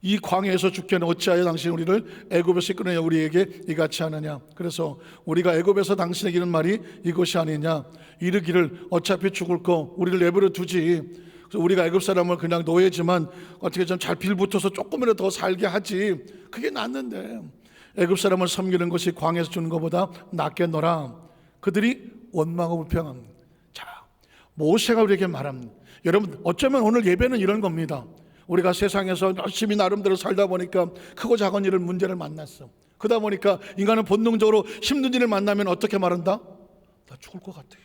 이 광야에서 죽게는 어찌하여 당신 우리를 애굽에서 이끌어내어 우리에게 이같이 하느냐. 그래서 우리가 애굽에서 당신에게 이런 말이 이것이 아니냐. 이르기를 어차피 죽을 거 우리를 내버려 두지. 우리가 애굽 사람을 그냥 노예지만 어떻게 좀 잘 빌붙어서 조금이라도 더 살게 하지. 그게 낫는데 애굽 사람을 섬기는 것이 광야에서 주는 것보다 낫겠노라. 그들이 원망하고 불평합니다. 자, 모세가 우리에게 말합니다. 여러분 어쩌면 오늘 예배는 이런 겁니다. 우리가 세상에서 열심히 나름대로 살다 보니까 크고 작은 일을 문제를 만났어. 그러다 보니까 인간은 본능적으로 힘든 일을 만나면 어떻게 말한다? 나 죽을 것 같아요.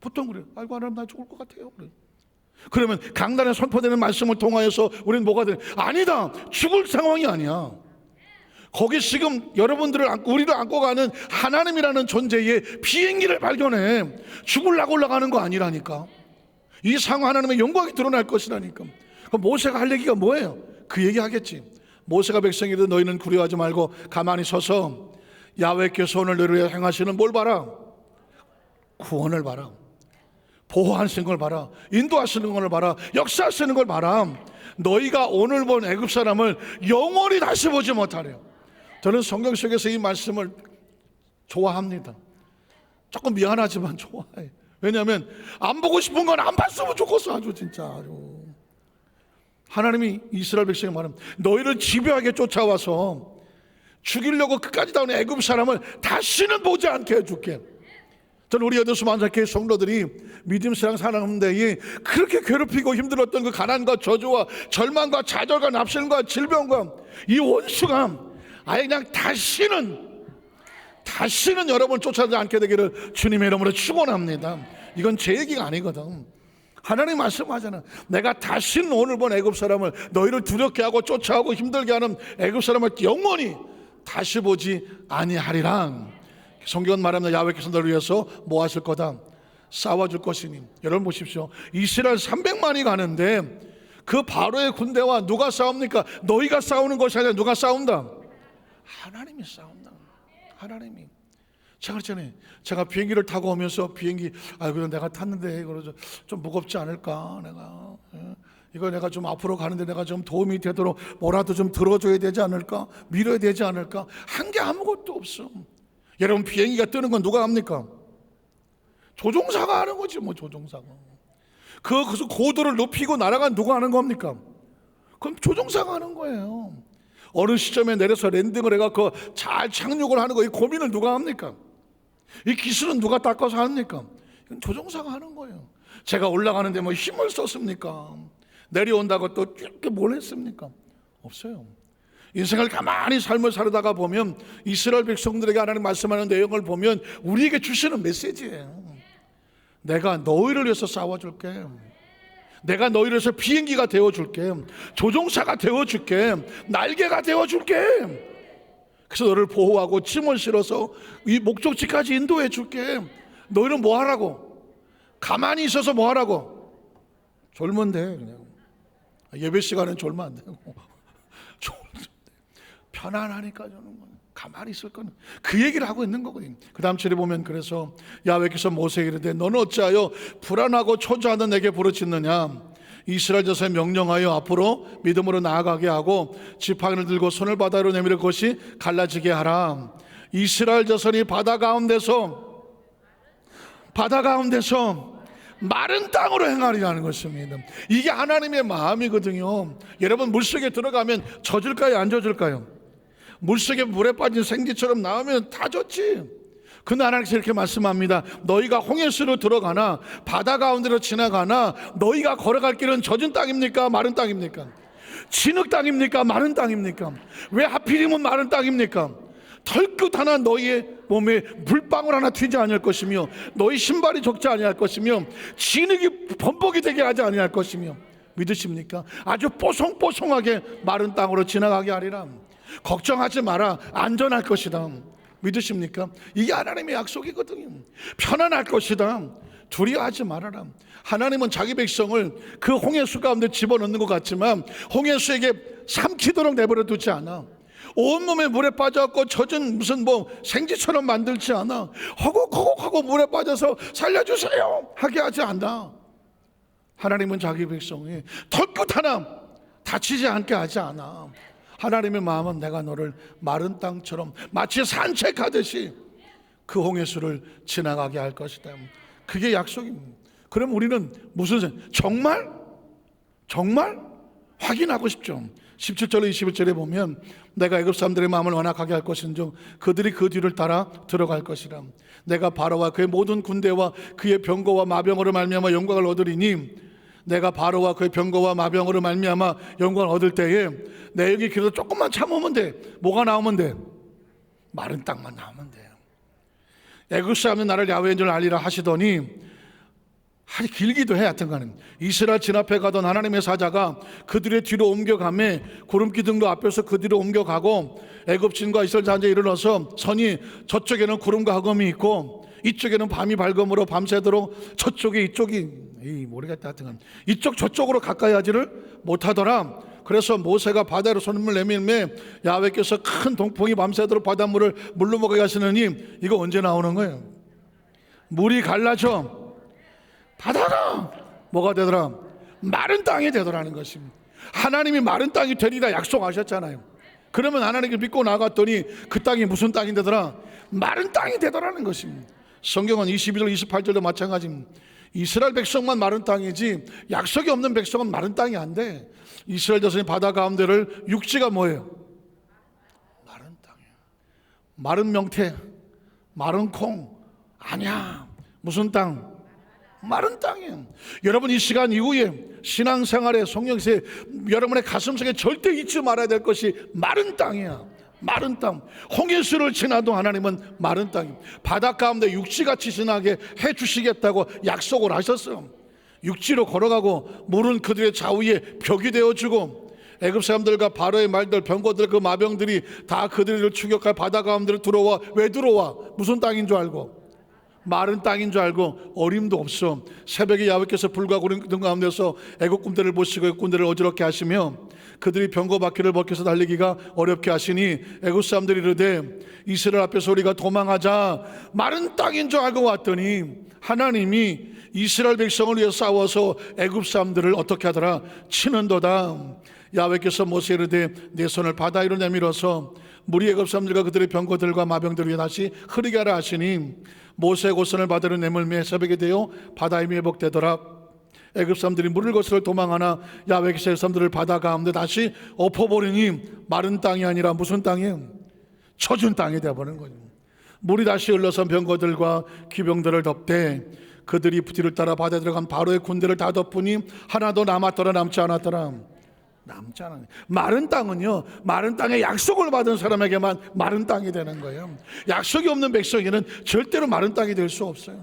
보통 그래요. 아이고 하나님 나 죽을 것 같아요. 그래. 그러면 강단에 선포되는 말씀을 통하여서 우리는 뭐가 돼? 아니다, 죽을 상황이 아니야. 거기 지금 우리를 안고 가는 하나님이라는 존재의 비행기를 발견해. 죽으려고 올라가는 거 아니라니까. 이 상황 하나님의 영광이 드러날 것이라니까. 그럼 모세가 할 얘기가 뭐예요? 그 얘기 하겠지. 모세가 백성이든 너희는 두려워하지 말고 가만히 서서 야훼께서 오늘 너희를 위해 행하시는 뭘 봐라? 구원을 봐라. 보호하시는 걸 봐라. 인도하시는 걸 봐라. 역사하시는 걸 봐라. 너희가 오늘 본 애굽 사람을 영원히 다시 보지 못하래요. 저는 성경 속에서 이 말씀을 좋아합니다. 조금 미안하지만 좋아해. 왜냐하면 안 보고 싶은 건 안 봤으면 좋겠어. 아주 진짜 아주. 하나님이 이스라엘 백성에 말합니다. 너희를 집요하게 쫓아와서 죽이려고 끝까지 나온 애굽 사람을 다시는 보지 않게 해줄게. 저는 우리 여덟수 만사교회 성도들이 믿음 신앙 사는 데에 그렇게 괴롭히고 힘들었던 그 가난과 저주와 절망과 좌절과 납실과 질병과 이 원수가 아예 그냥 다시는 여러분 쫓아오지 않게 되기를 주님의 이름으로 축원합니다. 이건 제 얘기가 아니거든. 하나님 말씀하잖아. 내가 다시는 오늘 본 애굽 사람을 너희를 두렵게 하고 쫓아오고 힘들게 하는 애굽 사람을 영원히 다시 보지 아니하리라. 성경은 말합니다. 야훼께서 너를 위해서 뭐 하실 거다? 싸워줄 것이니. 여러분 보십시오. 이스라엘 300만이 가는데 그 바로의 군대와 누가 싸웁니까? 너희가 싸우는 것이 아니라 누가 싸운다? 하나님이 싸운다. 하나님이. 제가 그랬잖아요. 제가 비행기를 타고 오면서 비행기 그래도 내가 탔는데 이거 좀 무겁지 않을까? 이거 내가 좀 앞으로 가는데 내가 좀 도움이 되도록 뭐라도 좀 들어줘야 되지 않을까? 밀어야 되지 않을까? 한 게 아무것도 없어. 여러분 비행기가 뜨는 건 누가 합니까? 조종사가 하는 거지 뭐. 조종사가 그 고도를 높이고 날아간 누가 하는 겁니까? 그럼 조종사가 하는 거예요. 어느 시점에 내려서 랜딩을 해갖고 잘 착륙을 하는 거, 이 고민을 누가 합니까? 이 기술은 누가 닦아서 합니까? 이건 조종사가 하는 거예요. 제가 올라가는데 뭐 힘을 썼습니까? 내려온다고 또 이렇게 뭘 했습니까? 없어요. 인생을 가만히 삶을 살다가 보면 이스라엘 백성들에게 하나님 말씀하는 내용을 보면 우리에게 주시는 메시지예요. 내가 너희를 위해서 싸워줄게. 내가 너희를 위해서 비행기가 되어줄게. 조종사가 되어줄게. 날개가 되어줄게. 그래서 너를 보호하고 짐을 실어서 이 목적지까지 인도해줄게. 너희는 뭐 하라고? 가만히 있어서 뭐 하라고? 졸면 돼. 그냥 예배 시간엔 졸면 안 되고 편안하니까 저는 가만히 있을 거는 그 얘기를 하고 있는 거거든요. 그 다음 절에 보면 그래서 야훼께서 모세에게 이르되 너는 어찌하여 불안하고 초조하던 내게 부르짖느냐? 이스라엘 자손에 명령하여 앞으로 믿음으로 나아가게 하고 지팡이를 들고 손을 바다로 내밀어 그것이 갈라지게 하라. 이스라엘 자손이 바다 가운데서 마른 땅으로 행하리라는 것입니다. 이게 하나님의 마음이거든요. 여러분 물속에 들어가면 젖을까요? 안 젖을까요? 물속에 물에 빠진 생쥐처럼 나오면 다 젖지. 근데 하나님께서 이렇게 말씀합니다. 너희가 홍해수로 들어가나 바다 가운데로 지나가나 너희가 걸어갈 길은 젖은 땅입니까? 마른 땅입니까? 진흙 땅입니까? 마른 땅입니까? 왜 하필이면 마른 땅입니까? 털끝 하나 너희의 몸에 물방울 하나 튀지 아니할 것이며 너희 신발이 적지 아니할 것이며 진흙이 범벅이 되게 하지 아니할 것이며 믿으십니까? 아주 뽀송뽀송하게 마른 땅으로 지나가게 하리라. 걱정하지 마라. 안전할 것이다. 믿으십니까? 이게 하나님의 약속이거든요. 편안할 것이다. 두려워하지 말아라. 하나님은 자기 백성을 그 홍해수 가운데 집어넣는 것 같지만 홍해수에게 삼키도록 내버려 두지 않아. 온몸에 물에 빠져갖고 젖은 무슨 뭐 생쥐처럼 만들지 않아. 허걱허걱하고 물에 빠져서 살려주세요 하게 하지 않아. 하나님은 자기 백성이 털끝 하나 다치지 않게 하지 않아. 하나님의 마음은 내가 너를 마른 땅처럼 마치 산책하듯이 그 홍해수를 지나가게 할 것이다. 그게 약속입니다. 그럼 우리는 무슨 정말 확인하고 싶죠. 17절로 21절에 보면 내가 애굽 사람들의 마음을 완악하게 할 것인즉 그들이 그 뒤를 따라 들어갈 것이라. 내가 바로와 그의 모든 군대와 그의 병거와 마병으로 말미암아 영광을 얻으리니 내가 바로와 그의 병거와 마병으로 말미암아 영광을 얻을 때에 내 여기 길어서 조금만 참으면 돼. 뭐가 나오면 돼? 마른 땅만 나오면 돼요. 애굽 사람은 나를 야훼인 줄 알리라 하시더니 아주 길기도 해. 하여튼간에 이스라엘 진압해 가던 하나님의 사자가 그들의 뒤로 옮겨가매 구름 기둥도 앞에서 그 뒤로 옮겨가고 애굽신과 이스라엘 자녀에 이르러서 선이 저쪽에는 구름과 흑암이 있고 이쪽에는 밤이 밝음으로 밤새도록 저쪽이 이쪽이 모르겠다. 하여튼 이쪽 저쪽으로 가까이 하지를 못하더라. 그래서 모세가 바다로 손을 내밀매 야훼께서 큰 동풍이 밤새도록 바닷물을 물로 먹게 하시느니 이거 언제 나오는 거예요? 물이 갈라져 바다가 뭐가 되더라? 마른 땅이 되더라는 것입니다. 하나님이 마른 땅이 되리라 약속하셨잖아요. 그러면 하나님을 믿고 나갔더니 그 땅이 무슨 땅이 되더라? 마른 땅이 되더라는 것입니다. 성경은 22절 28절도 마찬가지입니다. 이스라엘 백성만 마른 땅이지 약속이 없는 백성은 마른 땅이 안 돼. 이스라엘 자손이 바다 가운데를 육지가 뭐예요? 마른 땅이야. 마른 명태, 마른 콩 아니야. 무슨 땅? 마른 땅이에요. 여러분 이 시간 이후에 신앙생활에 성령세 여러분의 가슴속에 절대 잊지 말아야 될 것이 마른 땅이야. 마른 땅. 홍해수를 지나도 하나님은 마른 땅. 바다 가운데 육지같이 지나게 해주시겠다고 약속을 하셨어요. 육지로 걸어가고 물은 그들의 좌우에 벽이 되어주고 애굽 사람들과 바로의 말들 병거들 그 마병들이 다 그들을 추격할 바다 가운데로 들어와. 왜 들어와? 무슨 땅인 줄 알고? 마른 땅인 줄 알고 어림도 없어. 새벽에 야훼께서 불과 구름 가운데서 애국 군대를 보시고 군대를 어지럽게 하시며 그들이 병거 바퀴를 벗겨서 달리기가 어렵게 하시니 애국 사람들이 이르되 이스라엘 앞에서 우리가 도망하자. 마른 땅인 줄 알고 왔더니 하나님이 이스라엘 백성을 위해 싸워서 애국 사람들을 어떻게 하더라? 치는도다. 야훼께서 모세에 이르되 내 손을 바다 위로 내밀어서 물이 애굽 사람들과 그들의 병거들과 마병들을 위해 다시 흐르게 하라 하시니 모세의 손을 바다로 내밀매 새벽에 되어 바다에 회복되더라. 애굽 사람들이 물을 거스러 도망하나 야훼께서 사람들을 바다 가운데 다시 엎어버리니 마른 땅이 아니라 무슨 땅이에요? 젖은 땅이 되어버린 거죠. 물이 다시 흘러서 병거들과 기병들을 덮되 그들이 뒤를 따라 바다에 들어간 바로의 군대를 다 덮으니 하나도 남았더라 남지 않았더라. 남지 않아요. 마른 땅은요, 마른 땅에 약속을 받은 사람에게만 마른 땅이 되는 거예요. 약속이 없는 백성에게는 절대로 마른 땅이 될 수 없어요.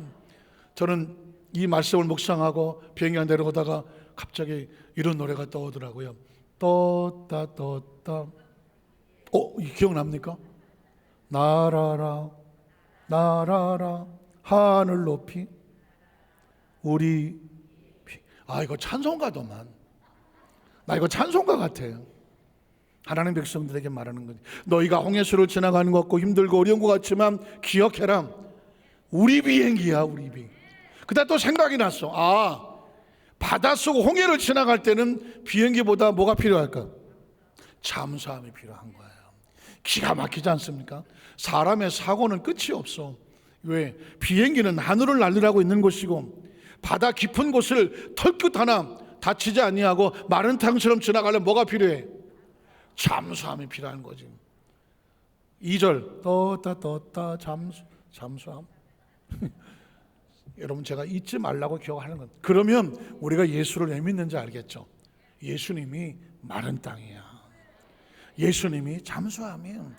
저는 이 말씀을 묵상하고 비행기 내려오다가 갑자기 이런 노래가 떠오더라고요. 떴다 떴다. 이 기억납니까? 날아라 날아라 하늘 높이 우리 이거 찬송가더만. 나 이거 찬송가 같아요. 하나님 백성들에게 말하는 거지. 너희가 홍해수를 지나가는 것 같고 힘들고 어려운 것 같지만 기억해라. 우리 비행기야, 우리 비행기. 그다음 또 생각이 났어. 바닷속 홍해를 지나갈 때는 비행기보다 뭐가 필요할까? 잠수함이 필요한 거예요. 기가 막히지 않습니까? 사람의 사고는 끝이 없어. 왜? 비행기는 하늘을 날리라고 있는 것이고 바다 깊은 곳을 털끝 하나 다치지 아니하고 마른 땅처럼 지나가려면 뭐가 필요해? 잠수함이 필요한 거지. 2절 떴다 잠수함. 여러분 제가 잊지 말라고 기억하는 건 그러면 우리가 예수를 왜 믿는지 알겠죠? 예수님이 마른 땅이야. 예수님이 잠수함이에요.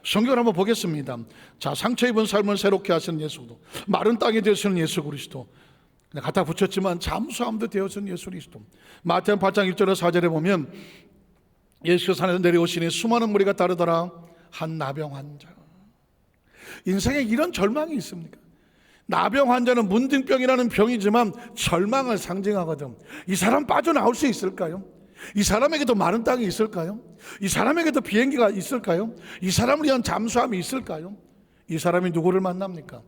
성경을 한번 보겠습니다. 자, 상처 입은 삶을 새롭게 하시는 예수도 마른 땅이 되시는 예수 그리스도 갖다 붙였지만 잠수함도 되어준 예수 그리스도. 마태복음 8장 1절에서 4절에 보면 예수께서 산에서 내려오시니 수많은 무리가 따르더라. 한 나병 환자. 인생에 이런 절망이 있습니까? 나병 환자는 문둥병이라는 병이지만 절망을 상징하거든. 이 사람 빠져나올 수 있을까요? 이 사람에게도 마른 땅이 있을까요? 이 사람에게도 비행기가 있을까요? 이 사람을 위한 잠수함이 있을까요? 이 사람이 누구를 만납니까?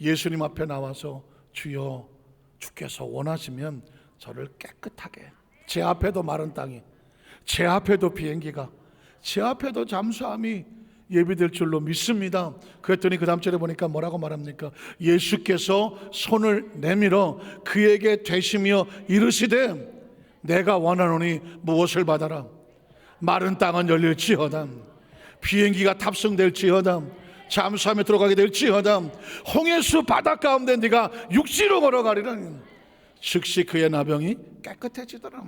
예수님 앞에 나와서 주여 주께서 원하시면 저를 깨끗하게, 제 앞에도 마른 땅이, 제 앞에도 비행기가, 제 앞에도 잠수함이 예비될 줄로 믿습니다. 그랬더니 그 다음 절에 보니까 뭐라고 말합니까? 예수께서 손을 내밀어 그에게 되시며 이르시되 내가 원하노니 무엇을 받아라. 마른 땅은 열릴지어다. 비행기가 탑승될지어다. 잠수함에 들어가게 될지어다. 홍해수 바다 가운데 네가 육지로 걸어가리라. 즉시 그의 나병이 깨끗해지더라.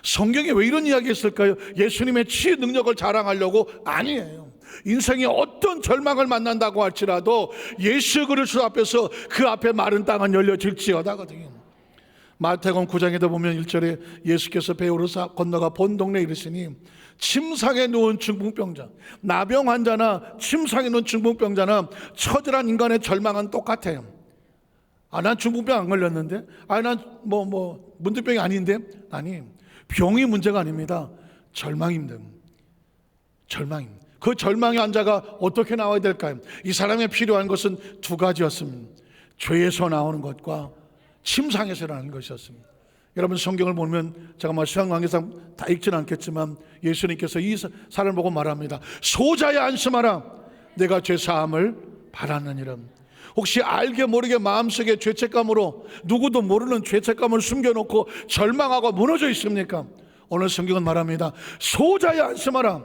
성경에 왜 이런 이야기 했을까요? 예수님의 치유 능력을 자랑하려고? 아니에요. 인생에 어떤 절망을 만난다고 할지라도 예수 그리스도 앞에서 그 앞에 마른 땅은 열려질지어다거든요. 마태복음 9장에도 보면 1절에 예수께서 배우러 건너가 본 동네에 이르시니 침상에 누운 중풍병자, 나병 환자나 침상에 누운 중풍병자나 처절한 인간의 절망은 똑같아요. 난 중풍병 안 걸렸는데, 난 문득병이 아닌데. 아니, 병이 문제가 아닙니다. 절망입니다. 절망입니다. 그 절망의 환자가 어떻게 나와야 될까요? 이 사람에 필요한 것은 두 가지였습니다. 죄에서 나오는 것과 침상에서 나오는 것이었습니다. 여러분, 성경을 보면 제가 시간 관계상 다 읽지는 않겠지만 예수님께서 이 사람을 보고 말합니다. 소자야 안심하라, 내가 죄사함을 받았느니라. 혹시 알게 모르게 마음속에 죄책감으로, 누구도 모르는 죄책감을 숨겨놓고 절망하고 무너져 있습니까? 오늘 성경은 말합니다. 소자야 안심하라,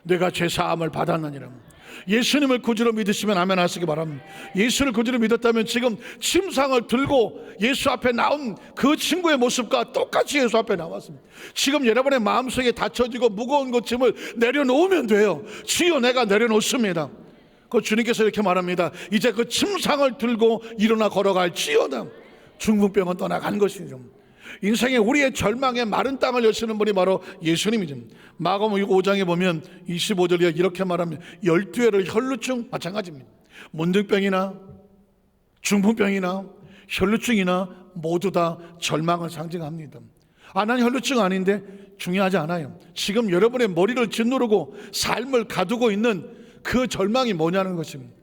내가 죄사함을 받았느니라. 예수님을 구주로 믿으시면 아멘 하시기 바랍니다. 예수를 구주로 믿었다면 지금 침상을 들고 예수 앞에 나온 그 친구의 모습과 똑같이 예수 앞에 나왔습니다. 지금 여러분의 마음속에 닫혀지고 무거운 그 짐을 내려놓으면 돼요. 주여, 내가 내려놓습니다. 그 주님께서 이렇게 말합니다. 이제 그 침상을 들고 일어나 걸어갈지어다. 중풍병은 떠나간 것이죠. 인생에 우리의 절망의 마른 땅을 여시는 분이 바로 예수님이죠. 마가복음 5장에 보면 25절에 이렇게 말합니다. 12회를 혈루증, 마찬가지입니다. 문득병이나 중풍병이나 혈루증이나 모두 다 절망을 상징합니다. 난 혈루증 아닌데 중요하지 않아요. 지금 여러분의 머리를 짓누르고 삶을 가두고 있는 그 절망이 뭐냐는 것입니다.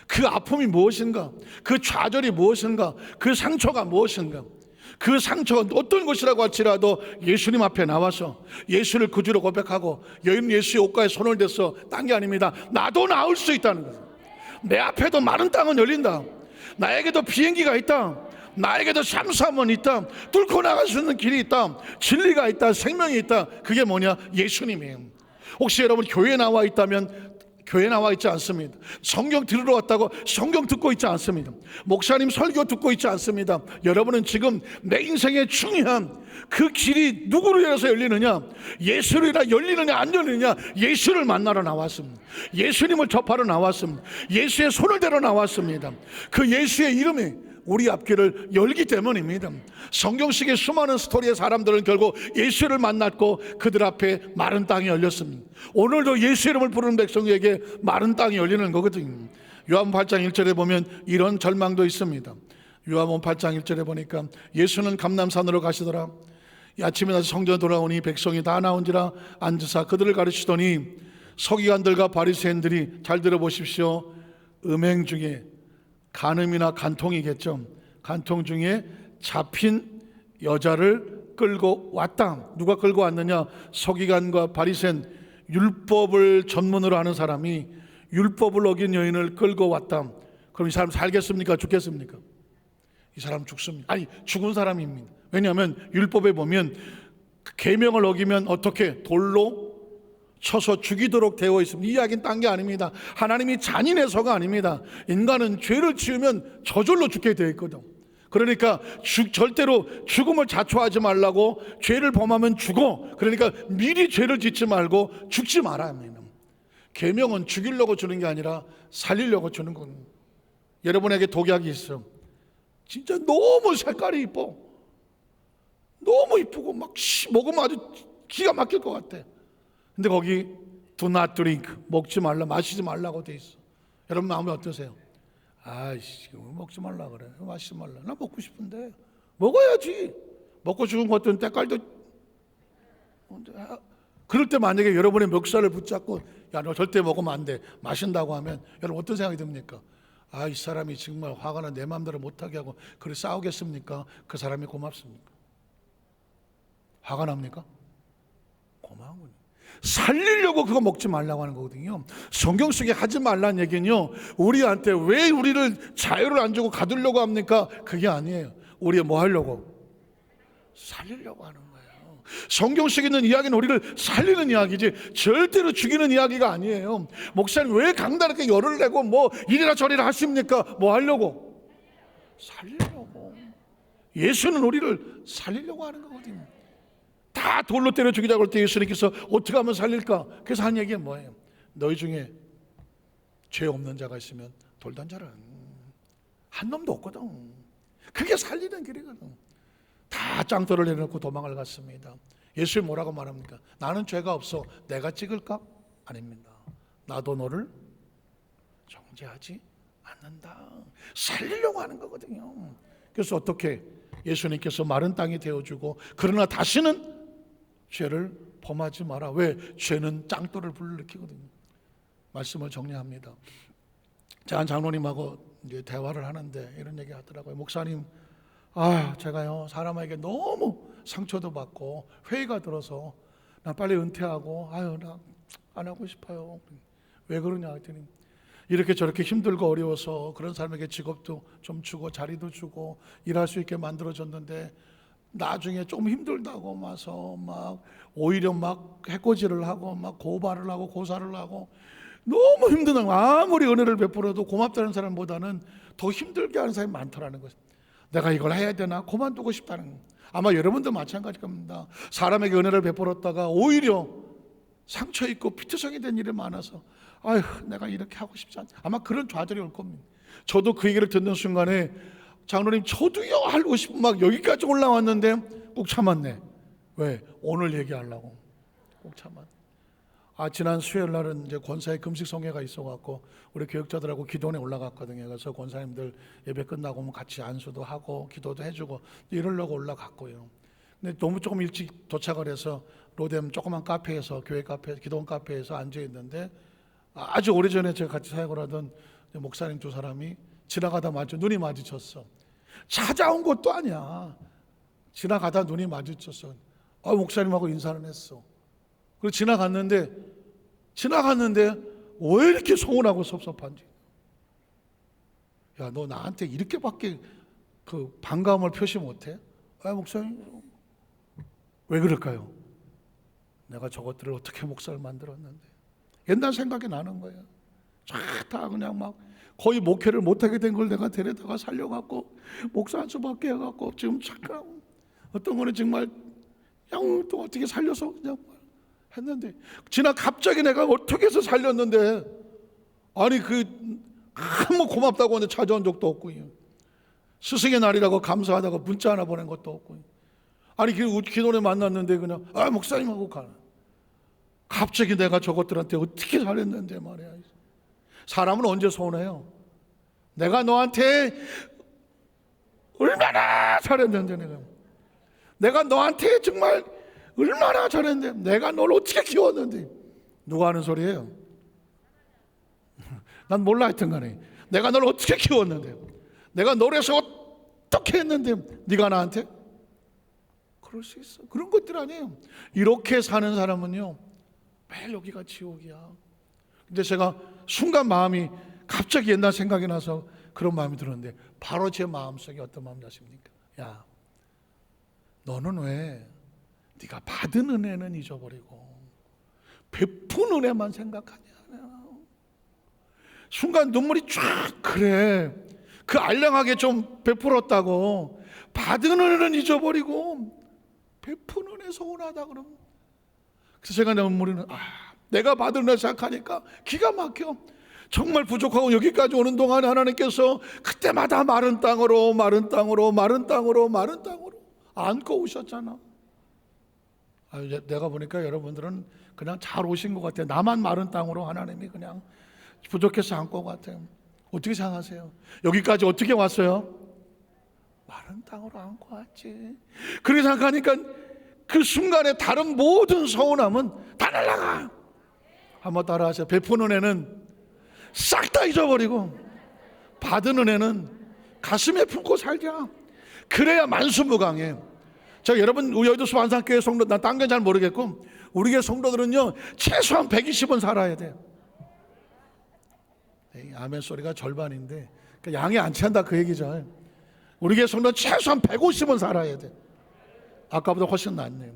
그 아픔이 무엇인가, 그 좌절이 무엇인가, 그 상처가 무엇인가. 그 상처가 어떤 것이라고 할지라도 예수님 앞에 나와서 예수를 구주로 고백하고 여인 예수의 옷가에 손을 대서 딴 게 아닙니다. 나도 나을 수 있다는 거예요. 내 앞에도 마른 땅은 열린다. 나에게도 비행기가 있다. 나에게도 잠수함은 있다. 뚫고 나갈 수 있는 길이 있다. 진리가 있다. 생명이 있다. 그게 뭐냐? 예수님이에요. 혹시 여러분 교회에 나와 있다면 교회 나와 있지 않습니다. 성경 들으러 왔다고 성경 듣고 있지 않습니다. 목사님 설교 듣고 있지 않습니다. 여러분은 지금 내 인생의 중요한 그 길이 누구로 인해서 열리느냐, 예수로 인해 열리느냐 안 열리느냐, 예수를 만나러 나왔습니다. 예수님을 접하러 나왔습니다. 예수의 손을 대러 나왔습니다. 그 예수의 이름이 우리 앞길을 열기 때문입니다. 성경 속의 수많은 스토리의 사람들은 결국 예수를 만났고 그들 앞에 마른 땅이 열렸습니다. 오늘도 예수 이름을 부르는 백성에게 마른 땅이 열리는 거거든요. 요한복음 8장 1절에 보면 이런 절망도 있습니다. 요한복음 8장 1절에 보니까 예수는 감람산으로 가시더라. 아침에 나서 성전에 돌아오니 백성이 다 나온지라 앉으사 그들을 가르치더니 서기관들과 바리새인들이, 잘 들어보십시오, 음행 중에, 간음이나 간통이겠죠, 간통 중에 잡힌 여자를 끌고 왔다. 누가 끌고 왔느냐? 서기관과 바리새인, 율법을 전문으로 하는 사람이 율법을 어긴 여인을 끌고 왔다. 그럼 이 사람 살겠습니까? 죽겠습니까? 이 사람 죽습니다. 아니, 죽은 사람입니다. 왜냐하면 율법에 보면 계명을 어기면 어떻게 돌로 쳐서 죽이도록 되어 있습니다. 이 이야기는 딴 게 아닙니다. 하나님이 잔인해서가 아닙니다. 인간은 죄를 지으면 저절로 죽게 되어 있거든. 그러니까 절대로 죽음을 자초하지 말라고, 죄를 범하면 죽어, 그러니까 미리 죄를 짓지 말고 죽지 말아야 합니다. 계명은 죽이려고 주는 게 아니라 살리려고 주는 겁니다. 여러분에게 독약이 있어. 진짜 너무 색깔이 이뻐, 너무 이쁘고 막 먹으면 아주 기가 막힐 것 같아. 근데 거기 do not drink, 먹지 말라, 마시지 말라고 돼 있어. 여러분 마음이 어떠세요? 아이씨, 먹지 말라 그래, 마시지 말라. 나 먹고 싶은데 먹어야지. 먹고 죽은 것들은 때깔도. 그럴 때 만약에 여러분의 멱살을 붙잡고 야, 너 절대 먹으면 안 돼, 마신다고 하면 여러분 어떤 생각이 듭니까? 아, 이 사람이 정말 화가 나 내 마음대로 못하게 하고 그래 싸우겠습니까? 그 사람이 고맙습니까? 화가 납니까? 고마운 거예요. 살리려고 그거 먹지 말라고 하는 거거든요. 성경 속에 하지 말라는 얘기는요, 우리한테 왜 우리를 자유를 안 주고 가두려고 합니까? 그게 아니에요. 우리가 뭐 하려고? 살리려고 하는 거예요. 성경 속에 있는 이야기는 우리를 살리는 이야기지 절대로 죽이는 이야기가 아니에요. 목사님 왜 강단있게 열을 내고 뭐 이리라 저리라 하십니까? 뭐 하려고? 살리려고. 예수는 우리를 살리려고 하는 거거든요. 다 돌로 때려 죽이자고 할 때 예수님께서 어떻게 하면 살릴까? 그래서 한 얘기가 뭐예요? 너희 중에 죄 없는 자가 있으면 돌 던져라. 한 놈도 없거든. 그게 살리는 길이거든. 다 짱돌을 내놓고 도망을 갔습니다. 예수님 뭐라고 말합니까? 나는 죄가 없어. 내가 찍을까? 아닙니다. 나도 너를 정죄하지 않는다. 살리려고 하는 거거든요. 그래서 어떻게 예수님께서 마른 땅이 되어주고, 그러나 다시는 죄를 범하지 마라. 왜? 죄는 짱돌을 불러일으키거든요. 말씀을 정리합니다. 제가 장로님하고 이제 대화를 하는데 이런 얘기 하더라고요. 목사님, 제가요 사람에게 너무 상처도 받고 회의가 들어서 나 빨리 은퇴하고 나 안 하고 싶어요. 왜 그러냐 했더니 이렇게 저렇게 힘들고 어려워서 그런 사람에게 직업도 좀 주고 자리도 주고 일할 수 있게 만들어줬는데 나중에 좀 힘들다고 와서 막 오히려 막 해코지를 하고 막 고발을 하고 고사를 하고 너무 힘든 거. 아무리 은혜를 베풀어도 고맙다는 사람보다는 더 힘들게 하는 사람이 많더라는 거죠. 내가 이걸 해야 되나 그만두고 싶다는 거. 아마 여러분도 마찬가지일 겁니다. 사람에게 은혜를 베풀었다가 오히려 상처 있고 피투성이 된 일이 많아서 내가 이렇게 하고 싶지 않다. 아마 그런 좌절이 올 겁니다. 저도 그 얘기를 듣는 순간에 장로님 저도요 하고 싶으면 막 여기까지 올라왔는데 꼭 참았네. 왜? 오늘 얘기하려고 꼭 참았네. 지난 수요일 날은 이제 권사의 금식 성회가 있어갖고 우리 교역자들하고 기도원에 올라갔거든요. 그래서 권사님들 예배 끝나고 오면 같이 안수도 하고 기도도 해주고 이러려고 올라갔고요. 근데 너무 조금 일찍 도착을 해서 로뎀 조그만 카페에서, 교회 카페, 기도원 카페에서 앉아 있는데 아주 오래전에 제가 같이 사역을 하던 목사님 두 사람이 지나가다 눈이 마주쳤어. 찾아온 것도 아니야. 지나가다 눈이 마주쳤어. 목사님하고 인사를 했어. 그리고 지나갔는데 왜 이렇게 서운하고 섭섭한지. 야, 너 나한테 이렇게밖에 그 반가움을 표시 못해? 목사님 왜 그럴까요? 내가 저것들을 어떻게 목사를 만들었는데. 옛날 생각이 나는 거예요. 다 그냥 막 거의 목회를 못하게 된 걸 내가 데려다가 살려갖고 목사 한 수밖에 해갖고 지금 착하고 어떤 거는 정말 그냥 또 어떻게 살려서 그냥 했는데 갑자기 내가 어떻게 해서 살렸는데 아무 고맙다고 하는데 찾아온 적도 없고 스승의 날이라고 감사하다고 문자 하나 보낸 것도 없고 기도원에 만났는데 그냥 목사님하고 가는. 갑자기 내가 저것들한테 어떻게 살렸는데 말이야. 사람은 언제 서운해요? 내가 너한테 얼마나 잘했는데 내가 너한테 정말 얼마나 잘했는데 내가 널 어떻게 키웠는데. 누가 하는 소리예요? 난 몰라. 하여튼 간에 내가 널 어떻게 키웠는데, 내가 널 해서 어떻게 했는데 네가 나한테 그럴 수 있어. 그런 것들 아니에요. 이렇게 사는 사람은요 매일 여기가 지옥이야. 근데 제가 순간 마음이 갑자기 옛날 생각이 나서 그런 마음이 들었는데 바로 제 마음속에 어떤 마음이 나십니까? 야, 너는 왜 네가 받은 은혜는 잊어버리고 베푼 은혜만 생각하냐. 순간 눈물이 쫙. 그래, 그 알량하게 좀 베풀었다고 받은 은혜는 잊어버리고 베푼 은혜 서운하다 그러면. 그래서 제가 눈물이 내가 받은 은혜 생각하니까 기가 막혀. 정말 부족하고 여기까지 오는 동안에 하나님께서 그때마다 마른 땅으로 안고 오셨잖아. 내가 보니까 여러분들은 그냥 잘 오신 것 같아요. 나만 마른 땅으로 하나님이 그냥 부족해서 안고 온 것 같아요. 어떻게 생각하세요? 여기까지 어떻게 왔어요? 마른 땅으로 안고 왔지. 그렇게 생각하니까 그 순간에 다른 모든 서운함은 다 날아가. 한번 따라하세요. 베푼 은혜는 싹 다 잊어버리고 받은 은혜는 가슴에 품고 살자. 그래야 만수무강해. 자, 여러분 여의도 수완산교회 성도, 난 딴 건 잘 모르겠고 우리 교회 성도들은요 최소한 120은 살아야 돼요. 아멘 소리가 절반인데 양이 안 찬다 그 얘기죠. 우리 교회 성도는 최소한 150은 살아야 돼. 아까보다 훨씬 낫네요.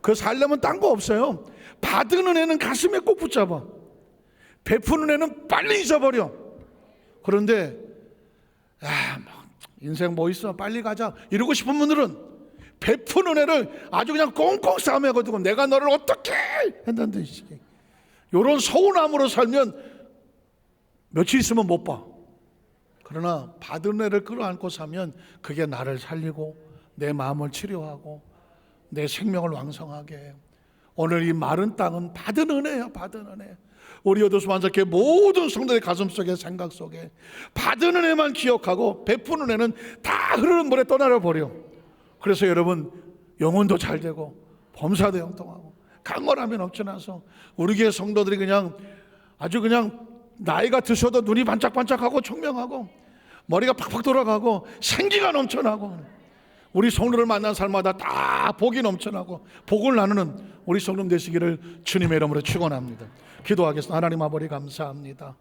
그 살려면 딴 거 없어요. 받은 은혜는 가슴에 꼭 붙잡아. 베푼 은혜는 빨리 잊어버려. 그런데 인생 뭐 있어 빨리 가자 이러고 싶은 분들은 베푼 은혜를 아주 그냥 꽁꽁 싸매가지고 내가 너를 어떻게 했는데 이런 서운함으로 살면 며칠 있으면 못 봐. 그러나 받은 은혜를 끌어안고 사면 그게 나를 살리고 내 마음을 치료하고 내 생명을 왕성하게 해요. 오늘 이 마른 땅은 받은 은혜야, 받은 은혜. 우리 여도수만석교회 모든 성도의 가슴 속에, 생각 속에 받은 은혜만 기억하고 베푼 은혜는 다 흐르는 물에 떠나려 버려. 그래서 여러분 영혼도 잘 되고 범사도 형통하고 강건함이 넘쳐나서 우리 교회 성도들이 그냥 아주 그냥 나이가 드셔도 눈이 반짝반짝하고 총명하고 머리가 팍팍 돌아가고 생기가 넘쳐나고 우리 성도를 만난 삶마다 다 복이 넘쳐나고 복을 나누는 우리 성도 되시기를 주님의 이름으로 축원합니다. 기도하겠습니다. 하나님 아버지 감사합니다.